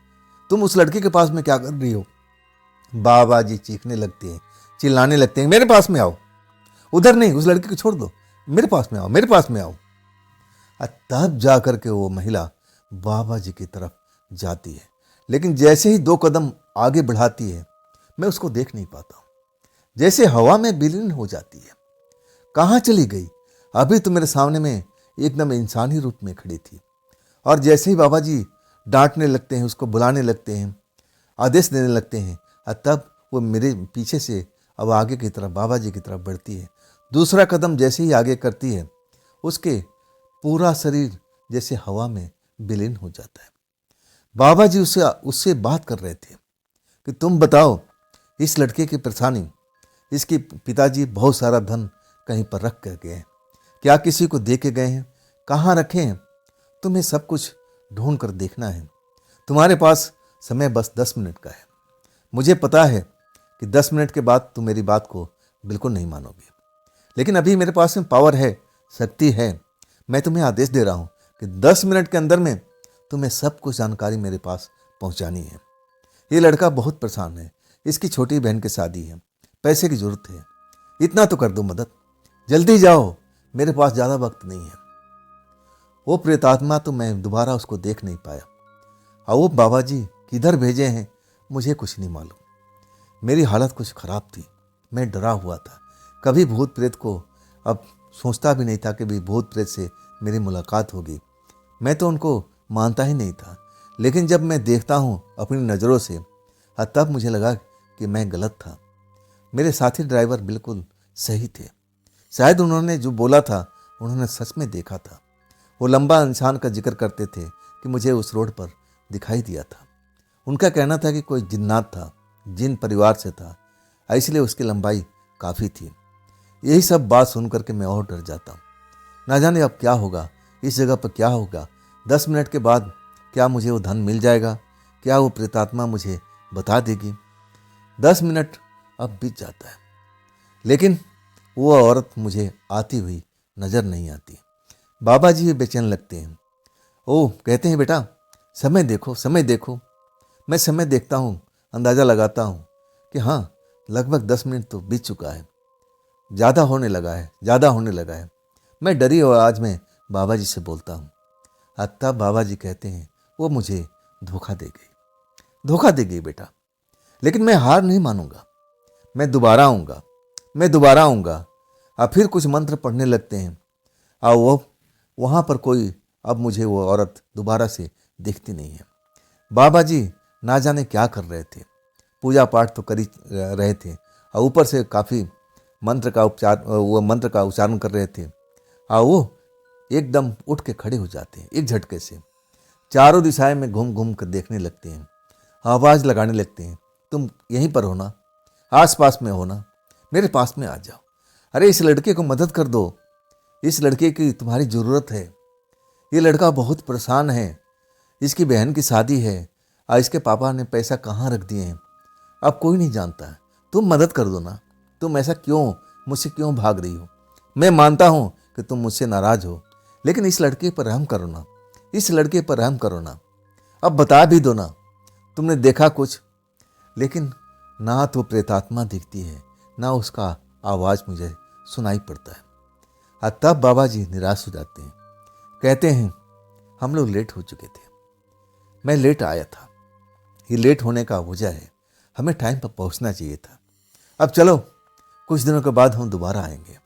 तुम उस लड़के के पास में क्या कर रही हो। बाबा जी चीखने लगते हैं, चिल्लाने लगते हैं, मेरे पास में आओ, उधर नहीं, उस लड़के को छोड़ दो, मेरे पास में आओ, मेरे पास में आओ। तब जा कर के वो महिला बाबा जी की तरफ जाती है, लेकिन जैसे ही 2 कदम आगे बढ़ाती है मैं उसको देख नहीं पाता, जैसे हवा में विलीन हो जाती है। कहाँ चली गई? अभी तो मेरे सामने में एकदम इंसानी रूप में खड़ी थी। और जैसे ही बाबा जी डांटने लगते हैं, उसको बुलाने लगते हैं, आदेश देने लगते हैं, और तब वो मेरे पीछे से अब आगे की तरफ बाबा जी की तरफ बढ़ती है। दूसरा कदम जैसे ही आगे करती है उसके पूरा शरीर जैसे हवा में विलीन हो जाता है। बाबा जी उससे बात कर रहे थे कि तुम बताओ, इस लड़के की परेशानी, इसके पिताजी बहुत सारा धन कहीं पर रख कर गए हैं, क्या किसी को दे के गए हैं, कहाँ रखे हैं, तुम्हें सब कुछ ढूंढ कर देखना है। तुम्हारे पास समय बस 10 मिनट का है। मुझे पता है कि 10 मिनट के बाद तुम मेरी बात को बिल्कुल नहीं मानोगे, लेकिन अभी मेरे पास में पावर है, शक्ति है। मैं तुम्हें आदेश दे रहा हूँ कि 10 मिनट के अंदर में तुम्हें सब कुछ जानकारी मेरे पास पहुँचानी है। ये लड़का बहुत परेशान है, इसकी छोटी बहन की शादी है, पैसे की ज़रूरत है, इतना तो कर दो मदद, जल्दी जाओ, मेरे पास ज़्यादा वक्त नहीं है। वो प्रेतात्मा तो मैं दोबारा उसको देख नहीं पाया, और वो बाबा जी किधर भेजे हैं मुझे कुछ नहीं मालूम। मेरी हालत कुछ ख़राब थी, मैं डरा हुआ था। कभी भूत प्रेत को अब सोचता भी नहीं था कि भी भूत प्रेत से मेरी मुलाकात होगी। मैं तो उनको मानता ही नहीं था, लेकिन जब मैं देखता हूँ अपनी नज़रों से, तब मुझे लगा कि मैं गलत था। मेरे साथी ड्राइवर बिल्कुल सही थे। शायद उन्होंने जो बोला था उन्होंने सच में देखा था। वो लंबा इंसान का जिक्र करते थे कि मुझे उस रोड पर दिखाई दिया था। उनका कहना था कि कोई जिन्नात था, जिन परिवार से था, इसलिए उसकी लंबाई काफ़ी थी। यही सब बात सुन करके मैं और डर जाता हूँ। ना जाने अब क्या होगा, इस जगह पर क्या होगा। 10 मिनट के बाद क्या मुझे वो धन मिल जाएगा? क्या वो प्रेतात्मा मुझे बता देगी? 10 मिनट अब बीत जाता है, लेकिन वो औरत मुझे आती हुई नज़र नहीं आती। बाबा जी बेचैन लगते हैं। ओह, कहते हैं बेटा समय देखो, समय देखो। मैं समय देखता हूँ, अंदाज़ा लगाता हूँ कि हाँ, लगभग 10 मिनट तो बीत चुका है। ज़्यादा होने लगा है, ज़्यादा होने लगा है। मैं डरी आवाज़ में बाबा जी से बोलता हूँ। तब बाबा जी कहते हैं वो मुझे धोखा दे गई, धोखा दे गई बेटा, लेकिन मैं हार नहीं मानूंगा। मैं दोबारा आऊँगा, मैं दोबारा आऊँगा। अब फिर कुछ मंत्र पढ़ने लगते हैं, और वो वहाँ पर कोई, अब मुझे वो औरत दोबारा से दिखती नहीं है। बाबा जी ना जाने क्या कर रहे थे, पूजा पाठ तो कर ही रहे थे, और ऊपर से काफ़ी मंत्र का उच्चारण कर रहे थे। और वो एकदम उठ के खड़े हो जाते हैं एक झटके से, चारों दिशाएं में घूम घूम कर देखने लगते हैं, आवाज़ लगाने लगते हैं, तुम यहीं पर हो ना, आस पास में हो ना, मेरे पास में आ जाओ। अरे इस लड़के को मदद कर दो, इस लड़के की तुम्हारी ज़रूरत है। ये लड़का बहुत परेशान है, इसकी बहन की शादी है, और इसके पापा ने पैसा कहाँ रख दिए हैं, अब कोई नहीं जानता है। तुम मदद कर दो ना, तुम ऐसा क्यों मुझसे क्यों भाग रही हो? मैं मानता हूँ कि तुम मुझसे नाराज़ हो, लेकिन इस लड़के पर रहम करो ना, इस लड़के पर रहम करो ना। अब बता भी दो ना, तुमने देखा कुछ? लेकिन ना तो प्रेतात्मा दिखती है, ना उसका आवाज़ मुझे सुनाई पड़ता है। और तब बाबा जी निराश हो जाते हैं, कहते हैं हम लोग लेट हो चुके थे, मैं लेट आया था। ये लेट होने का वजह है, हमें टाइम पर पहुंचना चाहिए था। अब चलो, कुछ दिनों के बाद हम दोबारा आएंगे।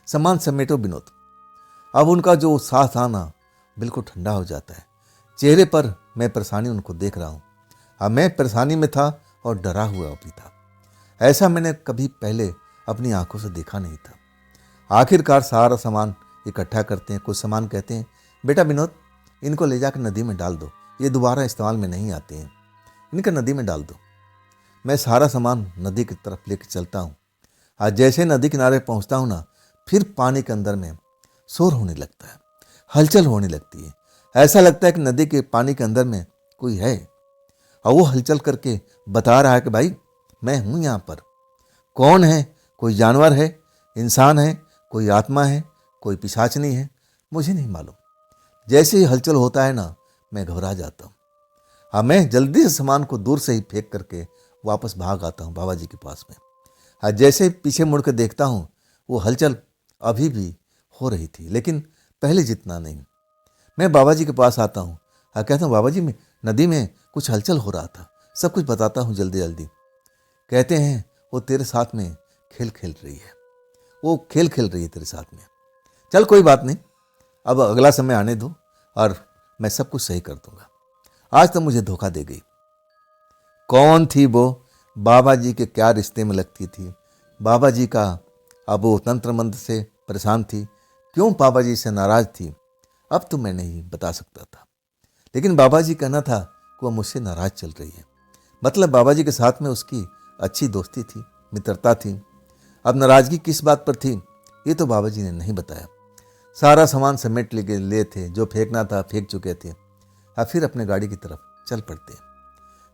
सामान समेटो विनोद। अब उनका जो उत्साह था ना, बिल्कुल ठंडा हो जाता है। चेहरे पर मैं परेशानी उनको देख रहा हूँ। अब मैं परेशानी में था और डरा हुआ भी था। ऐसा मैंने कभी पहले अपनी आंखों से देखा नहीं था। आखिरकार सारा सामान इकट्ठा करते हैं। कुछ सामान कहते हैं बेटा विनोद, इनको ले जाकर नदी में डाल दो, ये दोबारा इस्तेमाल में नहीं आते हैं, इनका नदी में डाल दो। मैं सारा सामान नदी की तरफ लेकर चलता हूँ। आज जैसे नदी किनारे पहुँचता हूँ ना, फिर पानी के अंदर में शोर होने लगता है, हलचल होने लगती है। ऐसा लगता है कि नदी के पानी के अंदर में कोई है, और वो हलचल करके बता रहा है कि भाई मैं हूँ यहाँ पर। कौन है? कोई जानवर है, इंसान है, कोई आत्मा है, कोई पिशाचनी है, मुझे नहीं मालूम। जैसे ही हलचल होता है ना, मैं घबरा जाता हूँ। हाँ, मैं जल्दी से सामान को दूर से ही फेंक करके वापस भाग आता हूँ बाबा जी के पास में। हाँ, जैसे ही पीछे मुड़ कर देखता हूँ, वो हलचल अभी भी हो रही थी, लेकिन पहले जितना नहीं। मैं बाबा जी के पास आता हूँ। हाँ, कहता हूँ बाबा जी, मैं नदी में कुछ हलचल हो रहा था, सब कुछ बताता हूँ जल्दी जल्दी। कहते हैं वो तेरे साथ में खेल खेल रही है, वो खेल खेल रही है तेरे साथ में। चल कोई बात नहीं, अब अगला समय आने दो और मैं सब कुछ सही कर दूंगा। आज तो मुझे धोखा दे गई। कौन थी वो? बाबा जी के क्या रिश्ते में लगती थी? बाबा जी का अब वो तंत्र मंत्र से परेशान थी, क्यों बाबा जी से नाराज थी? अब तो मैं नहीं बता सकता था, लेकिन बाबा जी कहना था कि वह मुझसे नाराज चल रही है। मतलब बाबा जी के साथ में उसकी अच्छी दोस्ती थी, मित्रता थी। अब नाराजगी किस बात पर थी, ये तो बाबा जी ने नहीं बताया। सारा सामान समेट ले थे, जो फेंकना था फेंक चुके थे। अब फिर अपने गाड़ी की तरफ चल पड़ते हैं।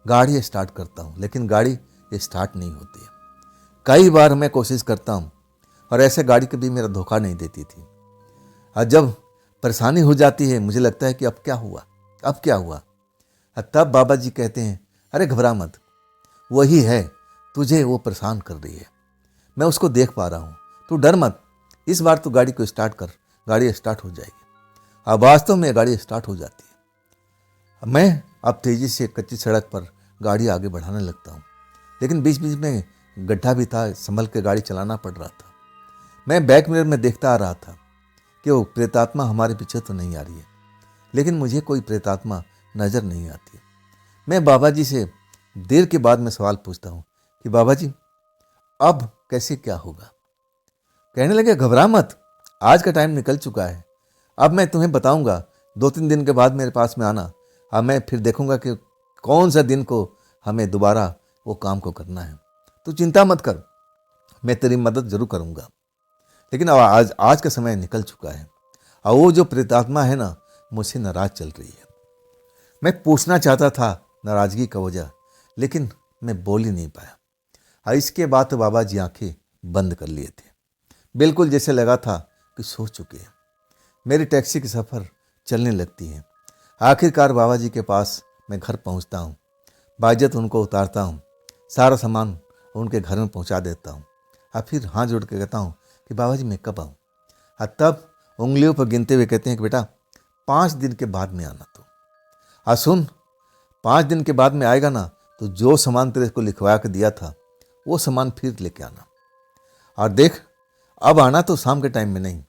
गाड़ी स्टार्ट करता हूँ, लेकिन गाड़ी स्टार्ट नहीं होती है। कई बार मैं कोशिश करता हूँ, और ऐसे गाड़ी कभी मेरा धोखा नहीं देती थी। और जब परेशानी हो जाती है, मुझे लगता है कि अब क्या हुआ, अब क्या हुआ। तब बाबा जी कहते हैं अरे घबरा मत, वही है, तुझे वो परेशान कर रही है, मैं उसको देख पा रहा हूँ। तू डर मत, इस बार तू गाड़ी को स्टार्ट कर, गाड़ी स्टार्ट हो जाएगी। अब वास्तव में गाड़ी स्टार्ट हो जाती है। मैं अब तेज़ी से कच्ची सड़क पर गाड़ी आगे बढ़ाने लगता हूँ, लेकिन बीच बीच में गड्ढा भी था, संभल के गाड़ी चलाना पड़ रहा था। मैं बैक मिरर में देखता आ रहा था कि वो प्रेतात्मा हमारे पीछे तो नहीं आ रही है, लेकिन मुझे कोई प्रेतात्मा नज़र नहीं आती। मैं बाबा जी से देर के बाद में सवाल पूछता हूँ कि बाबा जी अब कैसे क्या होगा। कहने लगे घबरा मत, आज का टाइम निकल चुका है, अब मैं तुम्हें बताऊंगा, 2-3 दिन के बाद मेरे पास में आना, अब मैं फिर देखूंगा कि कौन सा दिन को हमें दोबारा वो काम को करना है। तू चिंता मत कर, मैं तेरी मदद जरूर करूंगा। लेकिन अब आज का समय निकल चुका है और वो जो प्रेतात्मा है ना, मुझसे नाराज चल रही है। मैं पूछना चाहता था नाराजगी का वजह, लेकिन मैं बोल ही नहीं पाया। और इसके बाद तो बाबा जी आंखें बंद कर लिए थे, बिल्कुल जैसे लगा था कि सो चुके हैं। मेरी टैक्सी की सफ़र चलने लगती है। आखिरकार बाबा जी के पास मैं घर पहुंचता हूं, बाइज्जत उनको उतारता हूं, सारा सामान उनके घर में पहुंचा देता हूं। और फिर हाथ जोड़ के कहता हूं कि बाबा जी मैं कब आऊँ। और तब उंगलियों पर गिनते हुए कहते हैं कि बेटा 5 दिन के बाद में आना। तो और सुन, 5 दिन के बाद में आएगा ना, तो जो सामान तेरे को लिखवा के दिया था वो सामान फिर लेके आना। और देख, अब आना तो शाम के टाइम में नहीं,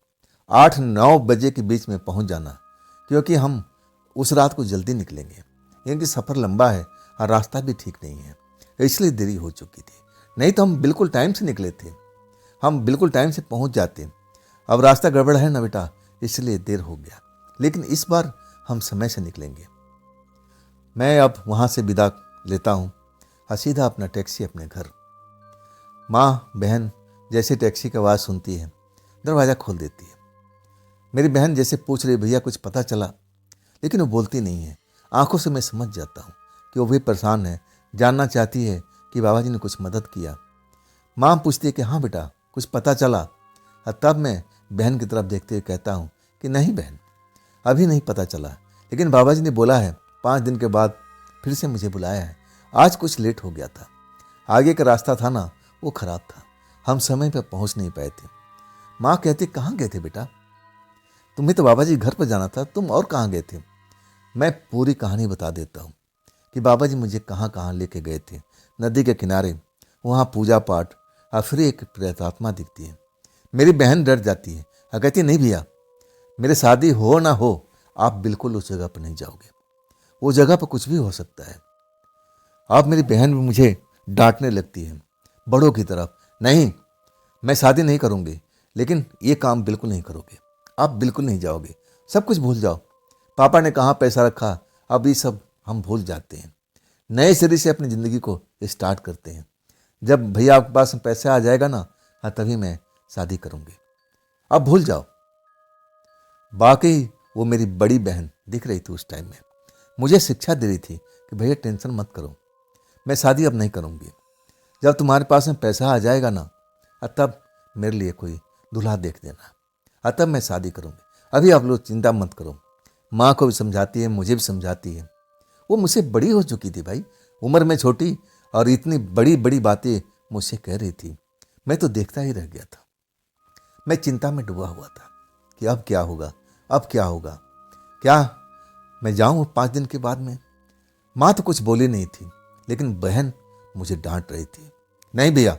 8-9 बजे के बीच में पहुंच जाना, क्योंकि हम उस रात को जल्दी निकलेंगे, क्योंकि सफ़र लंबा है और रास्ता भी ठीक नहीं है, इसलिए देरी हो चुकी थी। नहीं तो हम बिल्कुल टाइम से निकले थे, हम बिल्कुल टाइम से पहुंच जाते। अब रास्ता गड़बड़ है ना बेटा, इसलिए देर हो गया, लेकिन इस बार हम समय से निकलेंगे। मैं अब वहाँ से विदा लेता हूँ और सीधा अपना टैक्सी अपने घर। माँ बहन जैसे टैक्सी की आवाज़ सुनती है, दरवाज़ा खोल देती है। मेरी बहन जैसे पूछ रही भैया कुछ पता चला, लेकिन वो बोलती नहीं है। आंखों से मैं समझ जाता हूँ कि वो भी परेशान है, जानना चाहती है कि बाबा जी ने कुछ मदद किया। माँ पूछती है कि हाँ बेटा कुछ पता चला। और तब मैं बहन की तरफ देखते हुए कहता हूँ कि नहीं बहन, अभी नहीं पता चला, लेकिन बाबा जी ने बोला है 5 दिन के बाद फिर से मुझे बुलाया है। आज कुछ लेट हो गया था, आगे का रास्ता था ना वो ख़राब था, हम समय पर पहुँच नहीं पाए थे। माँ कहती कहाँ गए थे बेटा, तुम्हें तो बाबा जी घर पर जाना था, तुम और कहाँ गए थे। मैं पूरी कहानी बता देता हूँ कि बाबा जी मुझे कहाँ कहाँ लेके गए थे। नदी के किनारे, वहाँ पूजा पाठ, और फिर एक प्रेतात्मा दिखती है। मेरी बहन डर जाती है और कहती है नहीं भैया, मेरे शादी हो ना हो आप बिल्कुल उस जगह पर नहीं जाओगे, वो जगह पर कुछ भी हो सकता है। आप मेरी बहन भी मुझे डांटने लगती है बड़ों की तरफ, नहीं मैं शादी नहीं करूँगी, लेकिन ये काम बिल्कुल नहीं करोगे, आप बिल्कुल नहीं जाओगे, सब कुछ भूल जाओ, पापा ने कहाँ पैसा रखा, अब ये सब हम भूल जाते हैं, नए सिरे से अपनी ज़िंदगी को स्टार्ट करते हैं। जब भैया आपके पास पैसा आ जाएगा ना, हाँ तभी मैं शादी करूँगी, अब भूल जाओ। वाकई वो मेरी बड़ी बहन दिख रही थी उस टाइम में, मुझे शिक्षा दे रही थी कि भैया टेंशन मत करो, मैं शादी अब नहीं करूँगी, जब तुम्हारे पास में पैसा आ जाएगा ना, तब मेरे लिए कोई दूल्हा देख देना, तब मैं शादी करूँगी, अभी आप लोग चिंता मत करो। माँ को भी समझाती है, मुझे भी समझाती है। वो मुझसे बड़ी हो चुकी थी भाई, उम्र में छोटी, और इतनी बड़ी बड़ी बातें मुझसे कह रही थी। मैं तो देखता ही रह गया था, मैं चिंता में डूबा हुआ था कि अब क्या होगा, अब क्या होगा, क्या मैं जाऊँ 5 दिन के बाद में। माँ तो कुछ बोली नहीं थी, लेकिन बहन मुझे डांट रही थी, नहीं भैया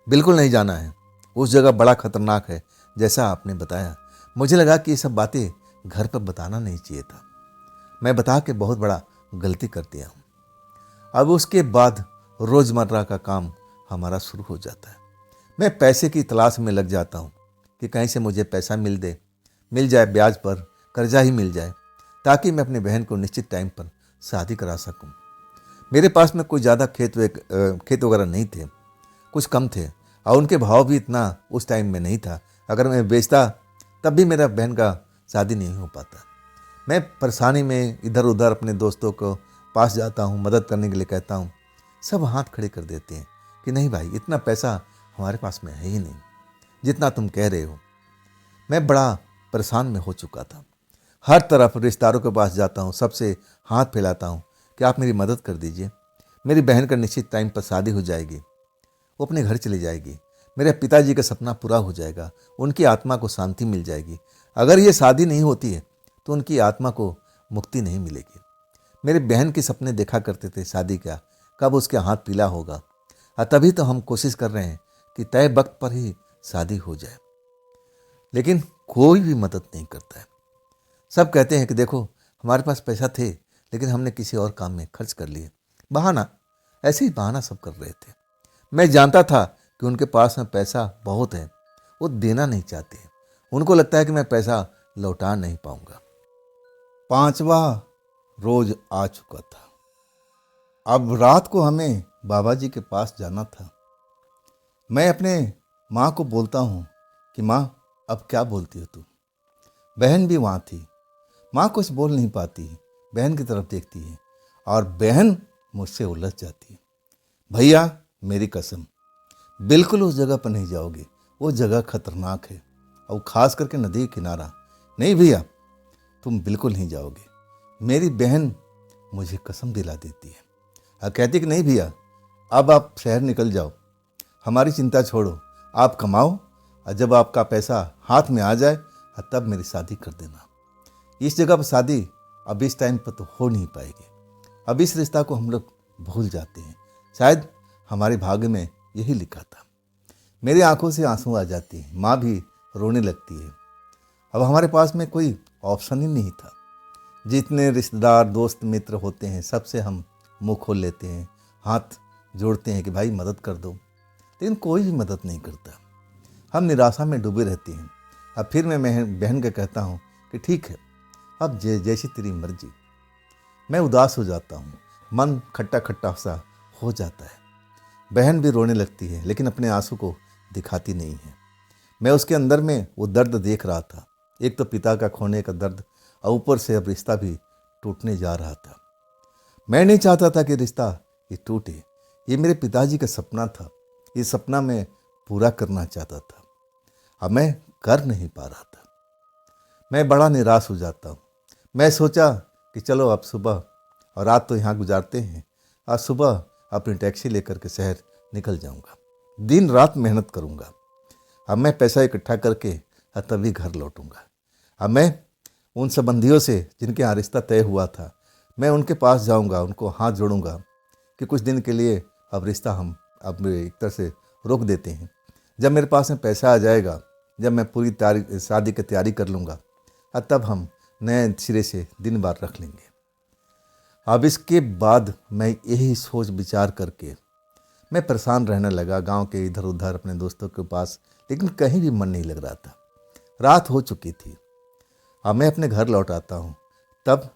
बिल्कुल नहीं जाना है, उस जगह बड़ा खतरनाक है जैसा आपने बताया। मुझे लगा कि ये सब बातें घर पर बताना नहीं चाहिए था, मैं बता के बहुत बड़ा गलती कर दिया हूँ। अब उसके बाद रोज़मर्रा का काम हमारा शुरू हो जाता है। मैं पैसे की तलाश में लग जाता हूँ कि कहीं से मुझे पैसा मिल जाए, ब्याज पर कर्जा ही मिल जाए, ताकि मैं अपनी बहन को निश्चित टाइम पर शादी करा सकूँ। मेरे पास में कोई ज़्यादा खेत वगैरह नहीं थे, कुछ कम थे, और उनके भाव भी इतना उस टाइम में नहीं था। अगर मैं बेचता तब भी मेरा बहन का शादी नहीं हो पाता। मैं परेशानी में इधर उधर अपने दोस्तों को पास जाता हूँ, मदद करने के लिए कहता हूँ, सब हाथ खड़े कर देते हैं कि नहीं भाई इतना पैसा हमारे पास में है ही नहीं जितना तुम कह रहे हो। मैं बड़ा परेशान में हो चुका था, हर तरफ रिश्तेदारों के पास जाता हूँ, सबसे हाथ फैलाता हूँ कि आप मेरी मदद कर दीजिए, मेरी बहन का निश्चित टाइम पर शादी हो जाएगी, वो अपने घर चली जाएगी, मेरे पिताजी का सपना पूरा हो जाएगा, उनकी आत्मा को शांति मिल जाएगी। अगर ये शादी नहीं होती है तो उनकी आत्मा को मुक्ति नहीं मिलेगी। मेरी बहन के सपने देखा करते थे शादी का, कब उसके हाथ पीला होगा। तभी तो हम कोशिश कर रहे हैं कि तय वक्त पर ही शादी हो जाए, लेकिन कोई भी मदद नहीं करता है। सब कहते हैं कि देखो हमारे पास पैसा थे लेकिन हमने किसी और काम में खर्च कर लिए। बहाना, ऐसे ही बहाना सब कर रहे थे। मैं जानता था कि उनके पास में पैसा बहुत है, वो देना नहीं चाहते। उनको लगता है कि मैं पैसा लौटा नहीं पाऊंगा। 5वां रोज आ चुका था। अब रात को हमें बाबा जी के पास जाना था। मैं अपने माँ को बोलता हूँ कि माँ अब क्या बोलती हो तू। बहन भी वहाँ थी। माँ कुछ बोल नहीं पाती, बहन की तरफ देखती है और बहन मुझसे उलझ जाती है। भैया मेरी कसम, बिल्कुल उस जगह पर नहीं जाओगे, वो जगह खतरनाक है और खास करके नदी के किनारा। नहीं भैया तुम बिल्कुल नहीं जाओगे। मेरी बहन मुझे कसम दिला देती है और कहती कि नहीं भैया अब आप शहर निकल जाओ, हमारी चिंता छोड़ो, आप कमाओ और जब आपका पैसा हाथ में आ जाए तब मेरी शादी कर देना। इस जगह पर शादी अब इस टाइम पर तो हो नहीं पाएगी। अब इस रिश्ता को हम लोग भूल जाते हैं। शायद हमारे भाग्य में यही लिखा था। मेरी आंखों से आंसू आ जाती हैं, माँ भी रोने लगती है। अब हमारे पास में कोई ऑप्शन ही नहीं था। जितने रिश्तेदार दोस्त मित्र होते हैं सबसे हम मुंह खोल लेते हैं, हाथ जोड़ते हैं कि भाई मदद कर दो, लेकिन कोई भी मदद नहीं करता। हम निराशा में डूबे रहते हैं। अब फिर मैं बहन को कहता हूँ कि ठीक है अब जैसी तेरी मर्जी। मैं उदास हो जाता हूँ, मन खट्टा खट्टा सा हो जाता है। बहन भी रोने लगती है लेकिन अपने आंसू को दिखाती नहीं है। मैं उसके अंदर में वो दर्द देख रहा था, एक तो पिता का खोने का दर्द और ऊपर से अब रिश्ता भी टूटने जा रहा था। मैं नहीं चाहता था कि रिश्ता ये टूटे। ये मेरे पिताजी का सपना था, ये सपना मैं पूरा करना चाहता था। अब मैं कर नहीं पा रहा था। मैं बड़ा निराश हो जाता हूँ। मैं सोचा कि चलो अब सुबह और रात तो यहाँ गुजारते हैं, आज सुबह अपनी टैक्सी लेकर के शहर निकल जाऊँगा, दिन रात मेहनत करूँगा। अब मैं पैसा इकट्ठा करके तभी घर लौटूँगा। अब मैं उन संबंधियों से जिनके यहाँ रिश्ता तय हुआ था, मैं उनके पास जाऊँगा, उनको हाथ जोड़ूँगा कि कुछ दिन के लिए अब रिश्ता हम अब एक तरह से रोक देते हैं। जब मेरे पास में पैसा आ जाएगा, जब मैं पूरी शादी की तैयारी कर लूँगा, तब हम नए सिरे से दिन बार रख लेंगे। अब इसके बाद मैं यही सोच विचार करके मैं परेशान रहने लगा, गांव के इधर उधर अपने दोस्तों के पास, लेकिन कहीं भी मन नहीं लग रहा था। रात हो चुकी थी। अब मैं अपने घर लौट आता हूँ, तब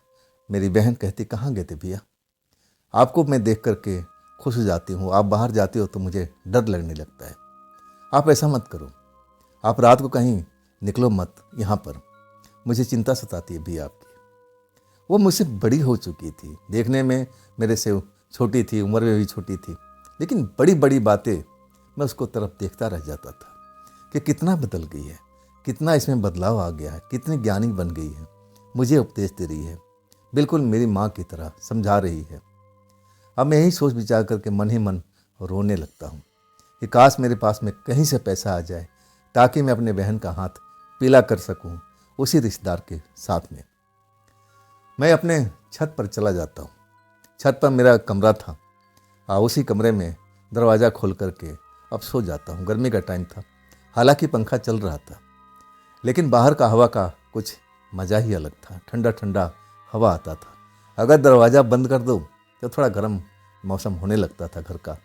मेरी बहन कहती कहाँ गए थे भैया, आपको मैं देख करके खुश हो जाती हूँ, आप बाहर जाते हो तो मुझे डर लगने लगता है। आप ऐसा मत करो, आप रात को कहीं निकलो मत, यहाँ पर मुझे चिंता सताती है भैया आपकी। वो मुझसे बड़ी हो चुकी थी, देखने में मेरे से छोटी थी, उम्र में भी छोटी थी, लेकिन बड़ी बड़ी बातें मैं उसको तरफ देखता रह जाता था कि कितना बदल गई है, कितना इसमें बदलाव आ गया है, कितनी ज्ञानी बन गई है। मुझे उपदेश दे रही है, बिल्कुल मेरी माँ की तरह समझा रही है। अब मैं यही सोच विचार करके मन ही मन रोने लगता हूँ कि काश मेरे पास में कहीं से पैसा आ जाए ताकि मैं अपने बहन का हाथ पीला कर सकूँ उसी रिश्तेदार के साथ में। मैं अपने छत पर चला जाता हूँ। छत पर मेरा कमरा था, उसी कमरे में दरवाज़ा खोल करके अब सो जाता हूँ। गर्मी का टाइम था, हालांकि पंखा चल रहा था, लेकिन बाहर का हवा का कुछ मज़ा ही अलग था। ठंडा ठंडा हवा आता था। अगर दरवाज़ा बंद कर दो तो थोड़ा गर्म मौसम होने लगता था घर का।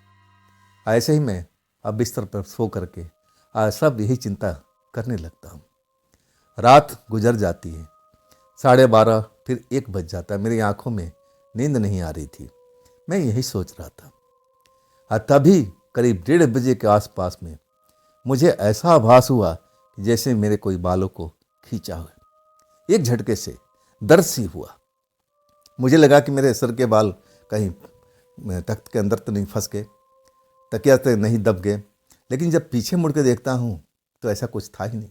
ऐसे ही मैं अब बिस्तर पर सो करके सब यही चिंता करने लगता हूँ। रात गुजर जाती है, 12:30 फिर 1 बज जाता है। मेरी आंखों में नींद नहीं आ रही थी। मैं यही सोच रहा था तभी करीब 1:30 बजे के आसपास में मुझे ऐसा आभास हुआ कि जैसे मेरे कोई बालों को खींचा हो। एक झटके से दर्द सी हुआ। मुझे लगा कि मेरे सर के बाल कहीं तख्त के अंदर तो नहीं फंस गए, तकिया तो नहीं दब गए, लेकिन जब पीछे मुड़ के देखता हूँ तो ऐसा कुछ था ही नहीं।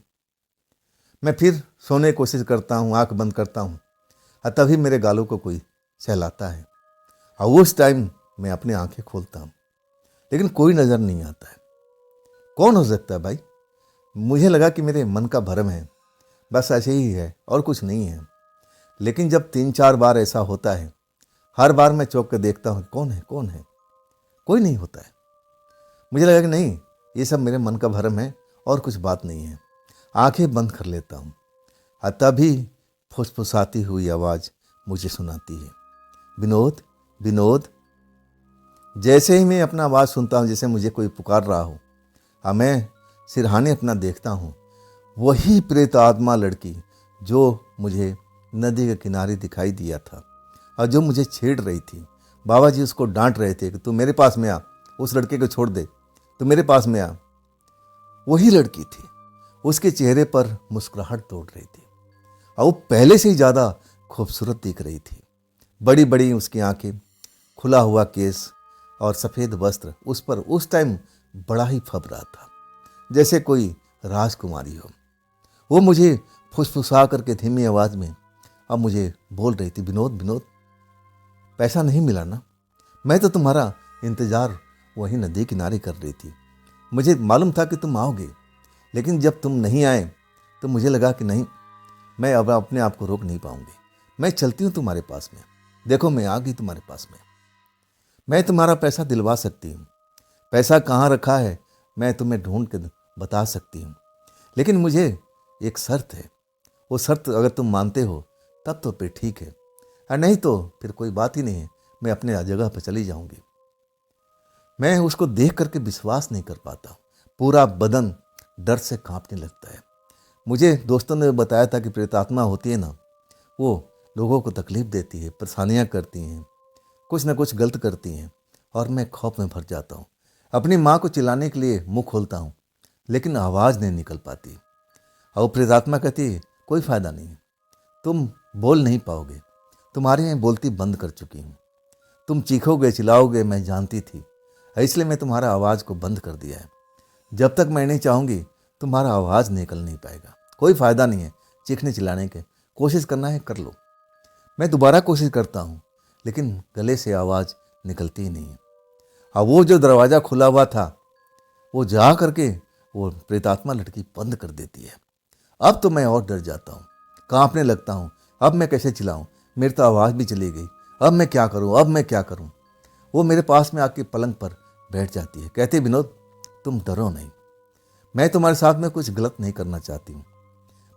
मैं फिर सोने की कोशिश करता हूँ, आंख बंद करता हूँ, तभी मेरे गालों को कोई सहलाता है और उस टाइम मैं अपनी आंखें खोलता हूँ, लेकिन कोई नज़र नहीं आता है। कौन हो सकता है भाई? मुझे लगा कि मेरे मन का भ्रम है, बस ऐसे ही है और कुछ नहीं है। लेकिन जब 3-4 बार ऐसा होता है, हर बार मैं चौंक कर देखता हूँ कौन है, कौन है? कोई नहीं होता है। मुझे लगा कि नहीं, ये सब मेरे मन का भ्रम है और कुछ बात नहीं है। आंखें बंद कर लेता हूँ। तभी फुसफुसाती हुई आवाज़ मुझे सुनाती है, विनोद, विनोद। जैसे ही मैं अपना आवाज़ सुनता हूँ, जैसे मुझे कोई पुकार रहा हो, मैं सिरहाने अपना देखता हूँ। वही प्रेत आत्मा लड़की जो मुझे नदी के किनारे दिखाई दिया था और जो मुझे छेड़ रही थी। बाबा जी उसको डांट रहे थे कि तू मेरे पास में आ, उस लड़के को छोड़ दे, तू मेरे पास में आ। वही लड़की थी। उसके चेहरे पर मुस्कुराहट तोड़ रही थी और वो पहले से ही ज़्यादा खूबसूरत दिख रही थी। बड़ी बड़ी उसकी आंखें, खुला हुआ केस और सफ़ेद वस्त्र उस पर उस टाइम बड़ा ही फब रहा था, जैसे कोई राजकुमारी हो। वो मुझे फुसफुसा करके धीमी आवाज़ में अब मुझे बोल रही थी, विनोद, विनोद, पैसा नहीं मिला ना? मैं तो तुम्हारा इंतज़ार वहीं नदी किनारे कर रही थी। मुझे मालूम था कि तुम आओगे, लेकिन जब तुम नहीं आए तो मुझे लगा कि नहीं, मैं अब अपने आप को रोक नहीं पाऊंगी। मैं चलती हूँ तुम्हारे पास में। देखो, मैं आ गई तुम्हारे पास में। मैं तुम्हारा पैसा दिलवा सकती हूँ। पैसा कहाँ रखा है मैं तुम्हें ढूंढ के बता सकती हूँ, लेकिन मुझे एक शर्त है। वो शर्त अगर तुम मानते हो तब तो फिर ठीक है, और नहीं तो फिर कोई बात ही नहीं है, मैं अपने जगह पर चली जाऊंगी। मैं उसको देख करके विश्वास नहीं कर पाता। पूरा बदन डर से कांपने लगता है। मुझे दोस्तों ने बताया था कि प्रेतात्मा होती है ना, वो लोगों को तकलीफ देती है, परेशानियाँ करती हैं, कुछ ना कुछ गलत करती हैं, और मैं खौफ में भर जाता हूँ। अपनी माँ को चिल्लाने के लिए मुंह खोलता हूँ, लेकिन आवाज़ नहीं निकल पाती। और प्रेतात्मा कहती है, कोई फ़ायदा नहीं, तुम बोल नहीं पाओगे, तुम्हारी मैं बोलती बंद कर चुकी हूँ। तुम चीखोगे, चिल्लाओगे, मैं जानती थी, इसलिए मैं तुम्हारा आवाज़ को बंद कर दिया है। जब तक मैं नहीं चाहूँगी तुम्हारा आवाज़ निकल नहीं पाएगा। कोई फ़ायदा नहीं है चीखने चिल्लाने के, कोशिश करना है कर लो। मैं दोबारा कोशिश करता हूँ, लेकिन गले से आवाज़ निकलती ही नहीं है। और वो जो दरवाज़ा खुला हुआ था, वो जा करके वो प्रेतात्मा लड़की बंद कर देती है। अब तो मैं और डर जाता हूँ, कांपने लगता हूँ। अब मैं कैसे चिल्लाऊँ? मेरी तो आवाज़ भी चली गई। अब मैं क्या करूँ? अब मैं क्या करूँ? वो मेरे पास में आके पलंग पर बैठ जाती है, कहती, विनोद, तुम डरो नहीं, मैं तुम्हारे साथ में कुछ गलत नहीं करना चाहती हूँ।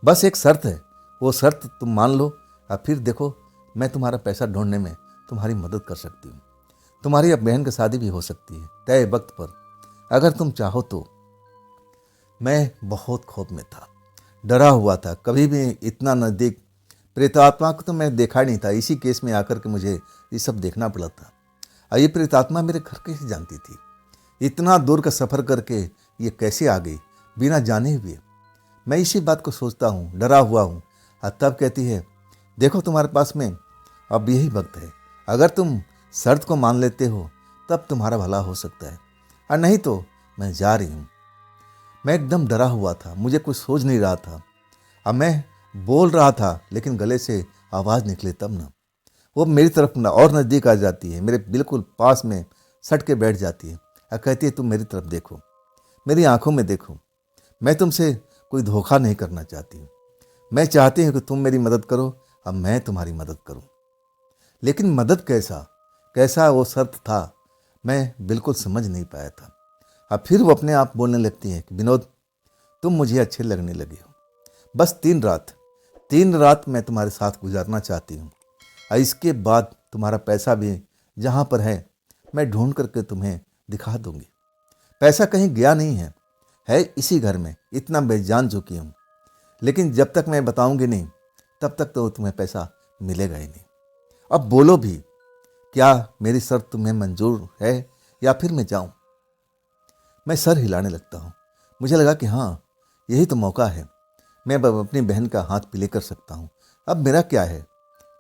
बस एक शर्त है, वो शर्त तुम मान लो और फिर देखो, मैं तुम्हारा पैसा ढूंढने में तुम्हारी मदद कर सकती हूँ। तुम्हारी अब बहन की शादी भी हो सकती है तय वक्त पर, अगर तुम चाहो तो। मैं बहुत खौफ में था, डरा हुआ था। कभी भी इतना नज़दीक प्रेतात्मा को तो मैं देखा नहीं था। इसी केस में आकर के मुझे ये सब देखना पड़ा था। और ये प्रेतात्मा मेरे घर कैसे जानती थी? इतना दूर का सफ़र करके ये कैसे आ गई बिना जाने हुए? मैं इसी बात को सोचता हूँ, डरा हुआ हूँ। और तब कहती है, देखो, तुम्हारे पास में अब यही वक्त है। अगर तुम शर्त को मान लेते हो तब तुम्हारा भला हो सकता है, और नहीं तो मैं जा रही हूँ। मैं एकदम डरा हुआ था, मुझे कुछ सोच नहीं रहा था। अब मैं बोल रहा था, लेकिन गले से आवाज़ निकले तब ना। वो मेरी तरफ ना और नज़दीक आ जाती है, मेरे बिल्कुल पास में सट के बैठ जाती है और कहती है, तुम मेरी तरफ देखो, मेरी आंखों में देखो। मैं तुमसे कोई धोखा नहीं करना चाहती हूँ। मैं चाहती हूँ कि तुम मेरी मदद करो, अब मैं तुम्हारी मदद करूँ। लेकिन मदद कैसा कैसा वो शर्त था, मैं बिल्कुल समझ नहीं पाया था। अब फिर वो अपने आप बोलने लगती है कि विनोद, तुम मुझे अच्छे लगने लगे हो। बस 3 रात मैं तुम्हारे साथ गुजारना चाहती हूँ, और इसके बाद तुम्हारा पैसा भी जहाँ पर है मैं ढूंढ करके तुम्हें दिखा दूंगी। पैसा कहीं गया नहीं है इसी घर में। इतना मैं जान चुकी हूँ, लेकिन जब तक मैं बताऊंगी नहीं तब तक तो तुम्हें पैसा मिलेगा ही नहीं। अब बोलो भी, क्या मेरी शर्त तुम्हें मंजूर है या फिर मैं जाऊं? मैं सर हिलाने लगता हूँ। मुझे लगा कि हाँ, यही तो मौका है। मैं अब अपनी बहन का हाथ पीले कर सकता हूँ। अब मेरा क्या है,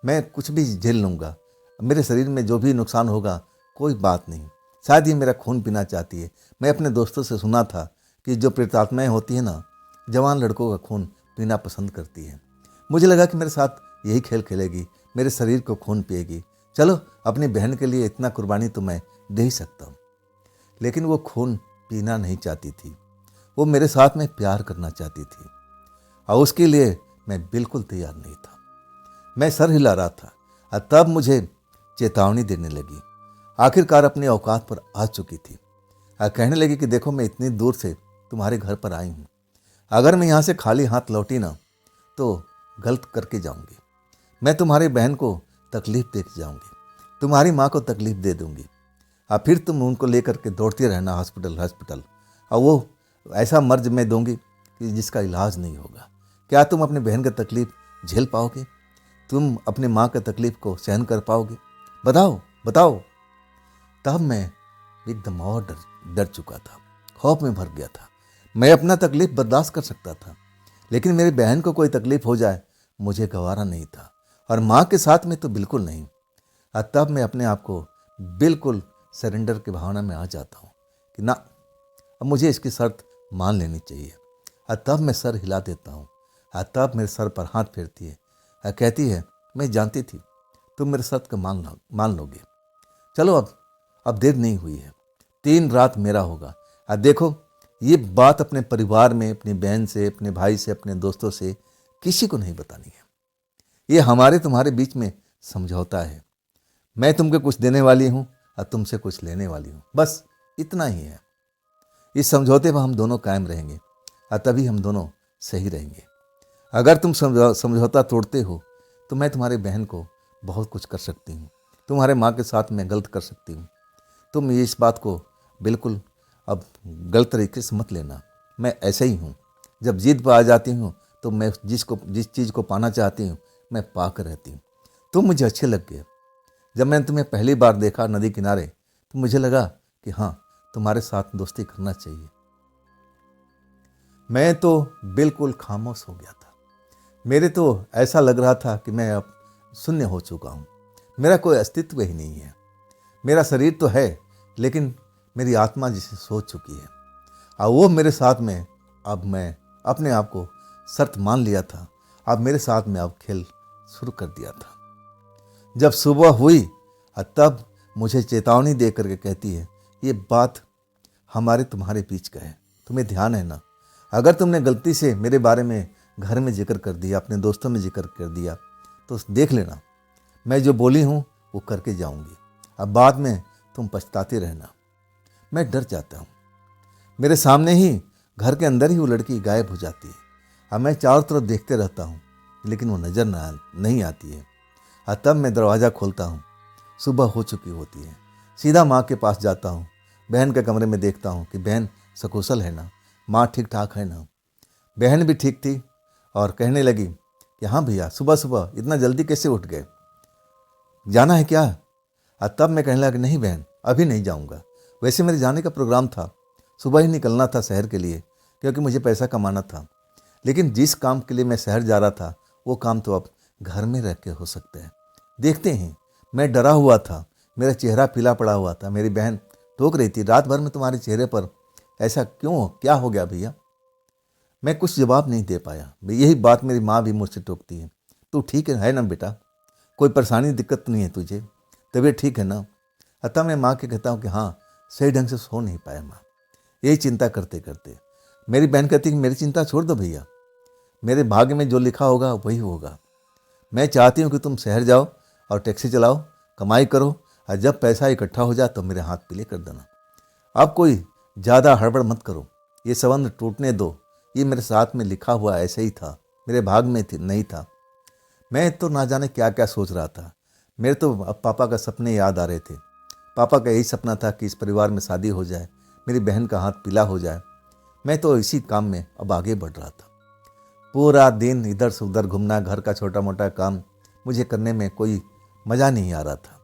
मैं कुछ भी झेल लूँगा। मेरे शरीर में जो भी नुकसान होगा कोई बात नहीं। शायद ये मेरा खून पीना चाहती है। मैं अपने दोस्तों से सुना था कि जो प्रेतात्माएँ होती है ना, जवान लड़कों का खून पीना पसंद करती है। मुझे लगा कि मेरे साथ यही खेल खेलेगी, मेरे शरीर को खून पिएगी। चलो, अपनी बहन के लिए इतना कुर्बानी तो मैं दे ही सकता हूँ। लेकिन वो खून पीना नहीं चाहती थी। वो मेरे साथ में प्यार करना चाहती थी और उसके लिए मैं बिल्कुल तैयार नहीं था। मैं सर हिला रहा था और तब मुझे चेतावनी देने लगी। आखिरकार अपनी औकात पर आ चुकी थी और कहने लगी कि देखो, मैं इतनी दूर से तुम्हारे घर पर आई हूँ, अगर मैं यहाँ से खाली हाथ लौटी ना तो गलत करके जाऊँगी। मैं तुम्हारी बहन को तकलीफ़ दे के जाऊँगी, तुम्हारी माँ को तकलीफ़ दे दूँगी और फिर तुम उनको लेकर के दौड़ती रहना हॉस्पिटल हॉस्पिटल, और वो ऐसा मर्ज मैं दूंगी कि जिसका इलाज नहीं होगा। क्या तुम अपनी बहन का तकलीफ़ झेल पाओगे? तुम अपनी माँ का तकलीफ़ को सहन कर पाओगे? बताओ बताओ। तब मैं एकदम और डर चुका था, खौफ में भर गया था। मैं अपना तकलीफ़ बर्दाश्त कर सकता था, लेकिन मेरी बहन को कोई तकलीफ़ हो जाए मुझे गवारा नहीं था, और माँ के साथ में तो बिल्कुल नहीं। और तब मैं अपने आप को बिल्कुल सरेंडर की भावना में आ जाता हूँ कि ना, अब मुझे इसकी शर्त मान लेनी चाहिए। और तब मैं सर हिला देता हूँ और तब मेरे सर पर हाथ फेरती है और कहती है, मैं जानती थी तुम मेरे शर्त को मान लोगे। चलो अब देर नहीं हुई है, 3 रात मेरा होगा। और देखो, ये बात अपने परिवार में, अपनी बहन से, अपने भाई से, अपने दोस्तों से किसी को नहीं बतानी है। ये हमारे तुम्हारे बीच में समझौता है। मैं तुमको कुछ देने वाली हूँ और तुमसे कुछ लेने वाली हूँ, बस इतना ही है। इस समझौते पर हम दोनों कायम रहेंगे और तभी हम दोनों सही रहेंगे। अगर तुम समझौता तोड़ते हो तो मैं तुम्हारी बहन को बहुत कुछ कर सकती हूँ, तुम्हारे माँ के साथ मैं गलत कर सकती हूँ। तुम इस बात को बिल्कुल अब गलत तरीके से मत लेना। मैं ऐसे ही हूँ, जब जिद पर आ जाती हूँ तो मैं जिस चीज़ को पाना चाहती हूँ मैं पा कर रहती हूँ। तुम मुझे अच्छे लग गए। जब मैंने तुम्हें पहली बार देखा नदी किनारे तो मुझे लगा कि हाँ, तुम्हारे साथ दोस्ती करना चाहिए। मैं तो बिल्कुल खामोश हो गया था। मेरे तो ऐसा लग रहा था कि मैं अब शून्य हो चुका हूँ, मेरा कोई अस्तित्व ही नहीं है। मेरा शरीर तो है, लेकिन मेरी आत्मा जिसे सो चुकी है, और वो मेरे साथ में, अब मैं अपने आप को शर्त मान लिया था। अब मेरे साथ में अब खेल शुरू कर दिया था। जब सुबह हुई तब मुझे चेतावनी दे करके कहती है, ये बात हमारे तुम्हारे बीच का है, तुम्हें ध्यान है ना? अगर तुमने गलती से मेरे बारे में घर में जिक्र कर दिया, अपने दोस्तों में जिक्र कर दिया, तो देख लेना, मैं जो बोली हूँ वो करके जाऊँगी। अब बाद में तुम पछताते रहना। मैं डर जाता हूँ। मेरे सामने ही, घर के अंदर ही वो लड़की गायब हो जाती है। अब मैं चारों तरफ देखते रहता हूँ, लेकिन वो नज़र नहीं आती है। और तब मैं दरवाज़ा खोलता हूँ। सुबह हो चुकी होती है। सीधा माँ के पास जाता हूँ, बहन के कमरे में देखता हूँ कि बहन सकुशल है ना, माँ ठीक ठाक है ना। बहन भी ठीक थी और कहने लगी कि हाँ भैया, सुबह सुबह इतना जल्दी कैसे उठ गए, जाना है क्या? और तब मैं कहने लगा कि नहीं बहन, अभी नहीं जाऊँगा। वैसे मेरे जाने का प्रोग्राम था, सुबह ही निकलना था शहर के लिए, क्योंकि मुझे पैसा कमाना था। लेकिन जिस काम के लिए मैं शहर जा रहा था वो काम तो अब घर में रह के हो सकते हैं। देखते हैं। मैं डरा हुआ था, मेरा चेहरा पीला पड़ा हुआ था। मेरी बहन टोक रही थी, रात भर में तुम्हारे चेहरे पर ऐसा क्यों, क्या हो गया भैया? मैं कुछ जवाब नहीं दे पाया। यही बात मेरी माँ भी मुझसे टोकती है, तू ठीक है ना बेटा? कोई परेशानी दिक्कत नहीं है तुझे? तबीयत ठीक है ना? अतः मैं माँ के कहता हूँ कि हाँ, सही ढंग से सो नहीं पाया माँ, यही चिंता करते करते। मेरी बहन कहती है कि मेरी चिंता छोड़ दो भैया, मेरे भाग्य में जो लिखा होगा वही होगा। मैं चाहती हूँ कि तुम शहर जाओ और टैक्सी चलाओ, कमाई करो, और जब पैसा इकट्ठा हो जाए तो मेरे हाथ पीले कर देना। अब कोई ज़्यादा हड़बड़ मत करो, ये संबंध टूटने दो। ये मेरे साथ में लिखा हुआ ऐसे ही था, मेरे भाग में नहीं था। मैं तो ना जाने क्या क्या सोच रहा था। मेरे तो अब पापा का सपने याद आ रहे थे। पापा का यही सपना था कि इस परिवार में शादी हो जाए, मेरी बहन का हाथ पीला हो जाए। मैं तो इसी काम में अब आगे बढ़ रहा था। पूरा दिन इधर से उधर घूमना, घर का छोटा मोटा काम मुझे करने में कोई मज़ा नहीं आ रहा था।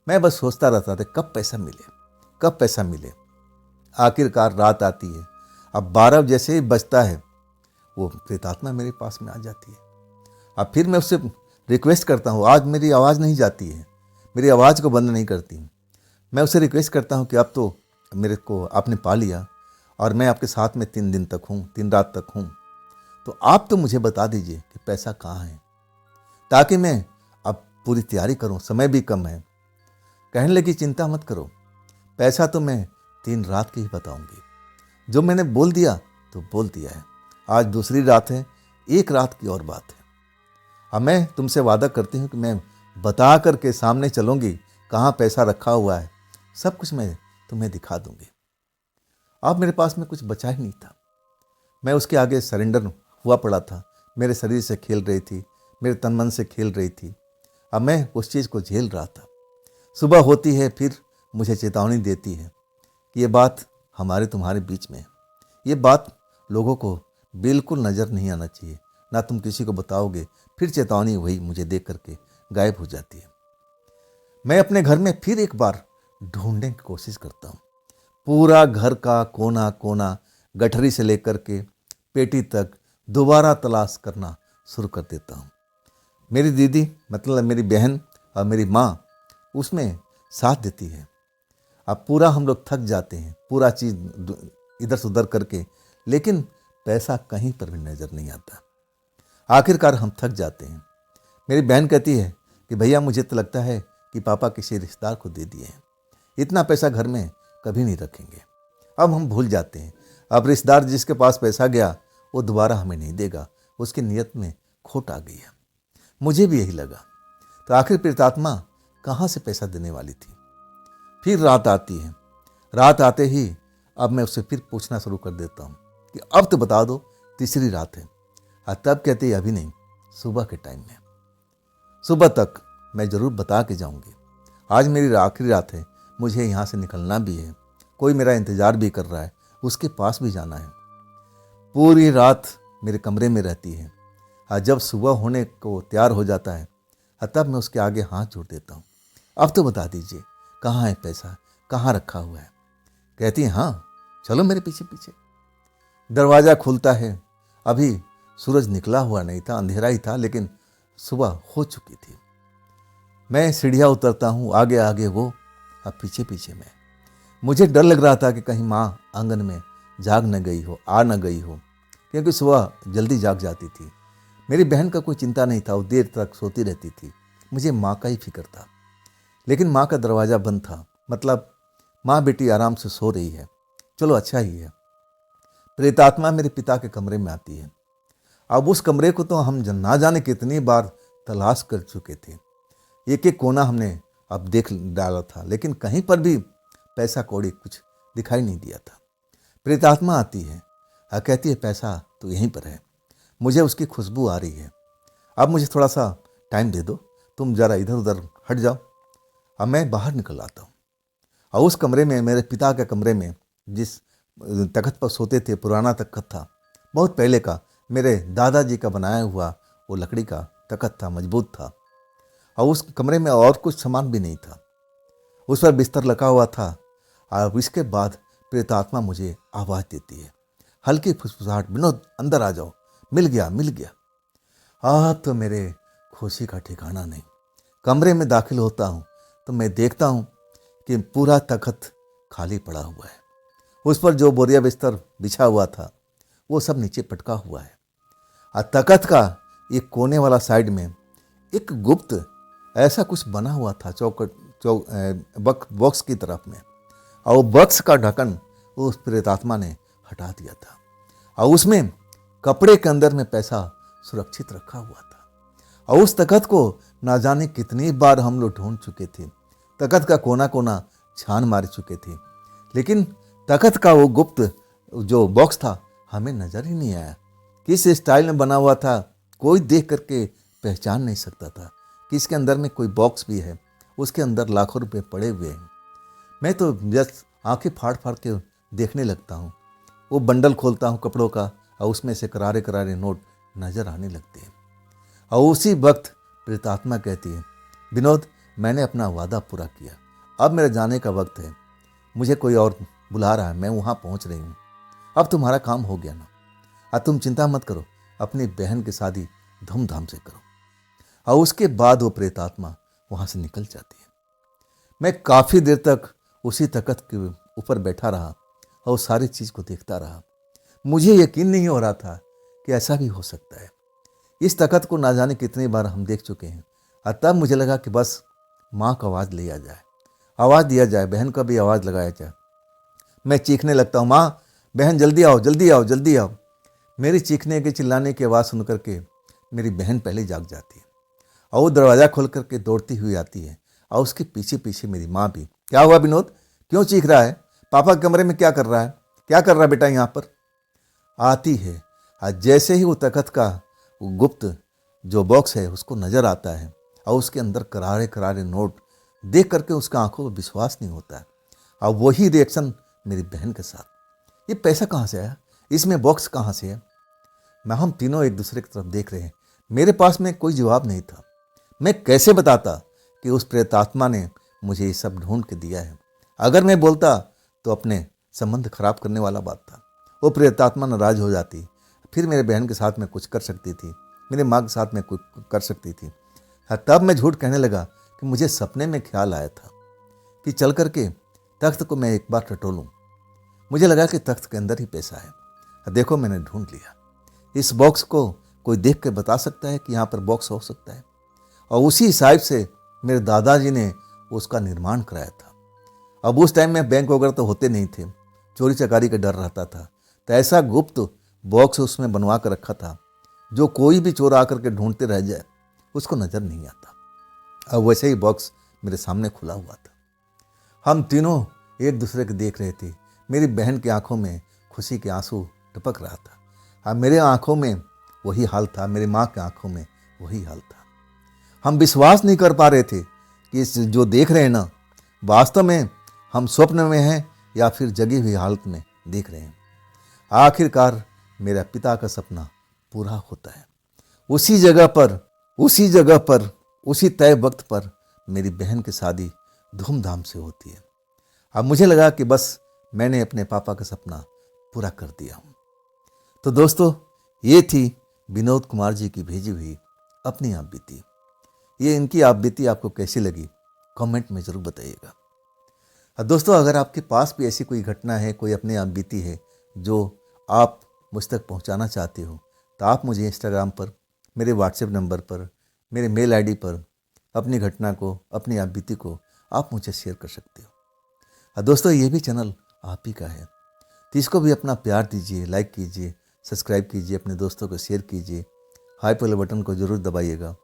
मैं बस सोचता रहता था कब पैसा मिले, कब पैसा मिले। आखिरकार रात आती है। अब 12 जैसे ही बजता है वो प्रेतात्मा मेरे पास में आ जाती है। अब फिर मैं उससे रिक्वेस्ट करता हूँ, आज मेरी आवाज़ नहीं जाती है, मेरी आवाज़ को बंद नहीं करती। मैं उससे रिक्वेस्ट करता हूँ कि अब तो मेरे को आपने पा लिया और मैं आपके साथ में 3 दिन तक हूँ, 3 रात तक हूँ, तो आप तो मुझे बता दीजिए कि पैसा कहाँ है, ताकि मैं अब पूरी तैयारी करूँ, समय भी कम है। कहने लगी चिंता मत करो, पैसा तो मैं 3 रात की ही बताऊँगी। जो मैंने बोल दिया तो बोल दिया है। आज दूसरी रात है, एक रात की और बात है। अब मैं तुमसे वादा करती हूँ कि मैं बता करके सामने चलूँगी कहाँ पैसा रखा हुआ है, सब कुछ मैं तुम्हें दिखा दूँगी। अब मेरे पास में कुछ बचा ही नहीं था। मैं उसके आगे सरेंडर हुआ पड़ा था। मेरे शरीर से खेल रही थी, मेरे तन मन से खेल रही थी। अब मैं उस चीज़ को झेल रहा था। सुबह होती है, फिर मुझे चेतावनी देती है कि ये बात हमारे तुम्हारे बीच में है। ये बात लोगों को बिल्कुल नज़र नहीं आना चाहिए, ना तुम किसी को बताओगे। फिर चेतावनी वही मुझे देख करके गायब हो जाती है। मैं अपने घर में फिर एक बार ढूंढने की कोशिश करता हूँ। पूरा घर का कोना कोना, गठरी से लेकर के पेटी तक दोबारा तलाश करना शुरू कर देता हूँ। मेरी दीदी, मतलब मेरी बहन और मेरी माँ उसमें साथ देती है। अब पूरा हम लोग थक जाते हैं, पूरा चीज़ इधर से उधर करके, लेकिन पैसा कहीं पर भी नज़र नहीं आता। आखिरकार हम थक जाते हैं। मेरी बहन कहती है कि भैया मुझे तो लगता है कि पापा किसी रिश्तेदार को दे दिए हैं, इतना पैसा घर में कभी नहीं रखेंगे। अब हम भूल जाते हैं। अब रिश्तेदार जिसके पास पैसा गया वो दोबारा हमें नहीं देगा, उसकी नीयत में खोट आ गई है। मुझे भी यही लगा। तो आखिर प्रेतात्मा कहाँ से पैसा देने वाली थी। फिर रात आती है। रात आते ही अब मैं उससे फिर पूछना शुरू कर देता हूँ कि अब तो बता दो, तीसरी रात है। और तब कहते ही अभी नहीं, सुबह के टाइम में, सुबह तक मैं ज़रूर बता के जाऊँगी। आज मेरी आखिरी रात है, मुझे यहाँ से निकलना भी है, कोई मेरा इंतज़ार भी कर रहा है, उसके पास भी जाना है। पूरी रात मेरे कमरे में रहती है। और जब सुबह होने को तैयार हो जाता है तब मैं उसके आगे हाथ जोड़ देता हूँ। अब तो बता दीजिए कहाँ है पैसा, कहाँ रखा हुआ है। कहती है हाँ चलो मेरे पीछे पीछे। दरवाज़ा खुलता है। अभी सूरज निकला हुआ नहीं था, अंधेरा ही था, लेकिन सुबह हो चुकी थी। मैं सीढ़ियाँ उतरता हूँ, आगे आगे वो, अब पीछे पीछे मैं। मुझे डर लग रहा था कि कहीं माँ आंगन में जाग न गई हो, आ न गई हो, क्योंकि सुबह जल्दी जाग जाती थी। मेरी बहन का कोई चिंता नहीं था, वो देर तक सोती रहती थी। मुझे माँ का ही फिक्र था। लेकिन माँ का दरवाज़ा बंद था, मतलब माँ बेटी आराम से सो रही है, चलो अच्छा ही है। प्रेतात्मा मेरे पिता के कमरे में आती है। अब उस कमरे को तो हम ना जाने कितनी बार तलाश कर चुके थे। एक एक कोना हमने अब देख डाला था, लेकिन कहीं पर भी पैसा कौड़ी कुछ दिखाई नहीं दिया था। प्रेतात्मा आती है और कहती है पैसा तो यहीं पर है, मुझे उसकी खुशबू आ रही है। अब मुझे थोड़ा सा टाइम दे दो, तुम ज़रा इधर उधर हट जाओ। अब मैं बाहर निकल आता हूँ और उस कमरे में, मेरे पिता के कमरे में, जिस तख्त पर सोते थे, पुराना तख्त था, बहुत पहले का, मेरे दादाजी का बनाया हुआ वो लकड़ी का तख्त था, मजबूत था। और उस कमरे में और कुछ सामान भी नहीं था, उस पर बिस्तर लगा हुआ था। और इसके बाद प्रेतात्मा मुझे आवाज़ देती है, हल्की फुसफुसाहट, विनोद अंदर आ जाओ, मिल गया मिल गया। अब तो मेरे खुशी का ठिकाना नहीं। कमरे में दाखिल होता हूँ तो मैं देखता हूँ कि पूरा तख्त खाली पड़ा हुआ है। उस पर जो बोरिया बिस्तर बिछा हुआ था वो सब नीचे पटका हुआ है। और तख्त का एक कोने वाला साइड में एक गुप्त ऐसा कुछ बना हुआ था, बॉक्स की तरफ में। और वो बॉक्स का ढक्कन उस प्रेतात्मा ने हटा दिया था और उसमें कपड़े के अंदर में पैसा सुरक्षित रखा हुआ था। और उस तख्त को ना जाने कितनी बार हम लोग ढूंढ चुके थे, तख्त का कोना कोना छान मार चुके थे, लेकिन तख्त का वो गुप्त जो बॉक्स था हमें नजर ही नहीं आया। किस स्टाइल में बना हुआ था, कोई देख करके पहचान नहीं सकता था कि इसके अंदर में कोई बॉक्स भी है, उसके अंदर लाखों रुपए पड़े हुए हैं। मैं तो जस्ट आंखें फाड़ फाड़ के देखने लगता हूँ। वो बंडल खोलता हूँ कपड़ों का और उसमें से करारे करारे नोट नजर आने लगते हैं। और उसी वक्त प्रेतात्मा कहती है, विनोद मैंने अपना वादा पूरा किया, अब मेरे जाने का वक्त है, मुझे कोई और बुला रहा है, मैं वहाँ पहुँच रही हूँ, अब तुम्हारा काम हो गया ना, अब तुम चिंता मत करो, अपनी बहन की शादी धूमधाम से करो। और उसके बाद वो प्रेतात्मा वहाँ से निकल जाती है। मैं काफ़ी देर तक उसी तख्त के ऊपर बैठा रहा और सारी चीज़ को देखता रहा। मुझे यकीन नहीं हो रहा था कि ऐसा भी हो सकता है। इस तख्त को ना जाने कितनी बार हम देख चुके हैं। और तब मुझे लगा कि बस माँ का आवाज़ लिया जाए, आवाज़ दिया जाए, बहन का भी आवाज़ लगाया जाए। मैं चीखने लगता हूँ, माँ बहन जल्दी आओ जल्दी आओ जल्दी आओ। मेरी चीखने के चिल्लाने की आवाज़ सुन करके मेरी बहन पहले जाग जाती है और वो दरवाज़ा खोल करके दौड़ती हुई आती है और उसके पीछे पीछे मेरी माँ भी। क्या हुआ विनोद, क्यों चीख रहा है? पापा के कमरे में क्या कर रहा है? क्या कर रहा है बेटा यहाँ पर? आती है और जैसे ही वो तखत का वो गुप्त जो बॉक्स है उसको नज़र आता है और उसके अंदर करारे करारे नोट देख करके उसका आंखों को विश्वास नहीं होता है। और वही रिएक्शन मेरी बहन के साथ, ये पैसा कहाँ से आया, इसमें बॉक्स कहाँ से है? हम तीनों एक दूसरे की तरफ देख रहे हैं। मेरे पास में कोई जवाब नहीं था। मैं कैसे बताता कि उस प्रेतात्मा ने मुझे ये सब ढूंढ के दिया है? अगर मैं बोलता तो अपने संबंध खराब करने वाला बात था। वो प्रेतात्मा नाराज हो जाती, फिर मेरे बहन के साथ में कुछ कर सकती थी, मेरे माँ के साथ में कुछ कर सकती थी। हाँ, तब मैं झूठ कहने लगा कि मुझे सपने में ख्याल आया था कि चल करके तख्त को मैं एक बार टटोलूं। मुझे लगा कि तख्त के अंदर ही पैसा है। देखो मैंने ढूंढ लिया। इस बॉक्स को कोई देख के बता सकता है कि यहाँ पर बॉक्स हो सकता है। और उसी हिसाब से मेरे दादाजी ने उसका निर्माण कराया था। अब उस टाइम में बैंक वगैरह तो होते नहीं थे, चोरी चकारी का डर रहता था, तो ऐसा गुप्त बॉक्स उसमें बनवा कर रखा था जो कोई भी चोर आकर के ढूंढते रह जाए उसको नज़र नहीं आता। अब वैसे ही बॉक्स मेरे सामने खुला हुआ था। हम तीनों एक दूसरे को देख रहे थे। मेरी बहन की आंखों में खुशी के आंसू टपक रहा था। हाँ, मेरे आंखों में वही हाल था, मेरी माँ की आंखों में वही हाल था। हम विश्वास नहीं कर पा रहे थे कि इस जो देख रहे हैं ना, वास्तव में हम स्वप्न में हैं या फिर जगी हुई हालत में देख रहे हैं। आखिरकार मेरा पिता का सपना पूरा होता है। उसी जगह पर उसी तय वक्त पर मेरी बहन की शादी धूमधाम से होती है। अब मुझे लगा कि बस मैंने अपने पापा का सपना पूरा कर दिया हूँ। तो दोस्तों, ये थी विनोद कुमार जी की भेजी हुई अपनी आप बीती। ये इनकी आप बीती आपको कैसी लगी कमेंट में ज़रूर बताइएगा। दोस्तों, अगर आपके पास भी ऐसी कोई घटना है, कोई अपनी आप बीती है जो आप मुझ तक पहुंचाना चाहते हो, तो आप मुझे इंस्टाग्राम पर, मेरे व्हाट्सएप नंबर पर, मेरे मेल आईडी पर अपनी घटना को, अपनी आप बीती को आप मुझे शेयर कर सकते हो। दोस्तों, ये भी चैनल आप ही का है, तो इसको भी अपना प्यार दीजिए, लाइक कीजिए, सब्सक्राइब कीजिए, अपने दोस्तों को शेयर कीजिए, हाई वाले बटन को ज़रूर दबाइएगा।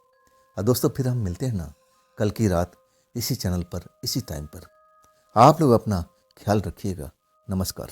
दोस्तों, फिर हम मिलते हैं ना कल की रात इसी चैनल पर, इसी टाइम पर। आप लोग अपना ख्याल रखिएगा। नमस्कार।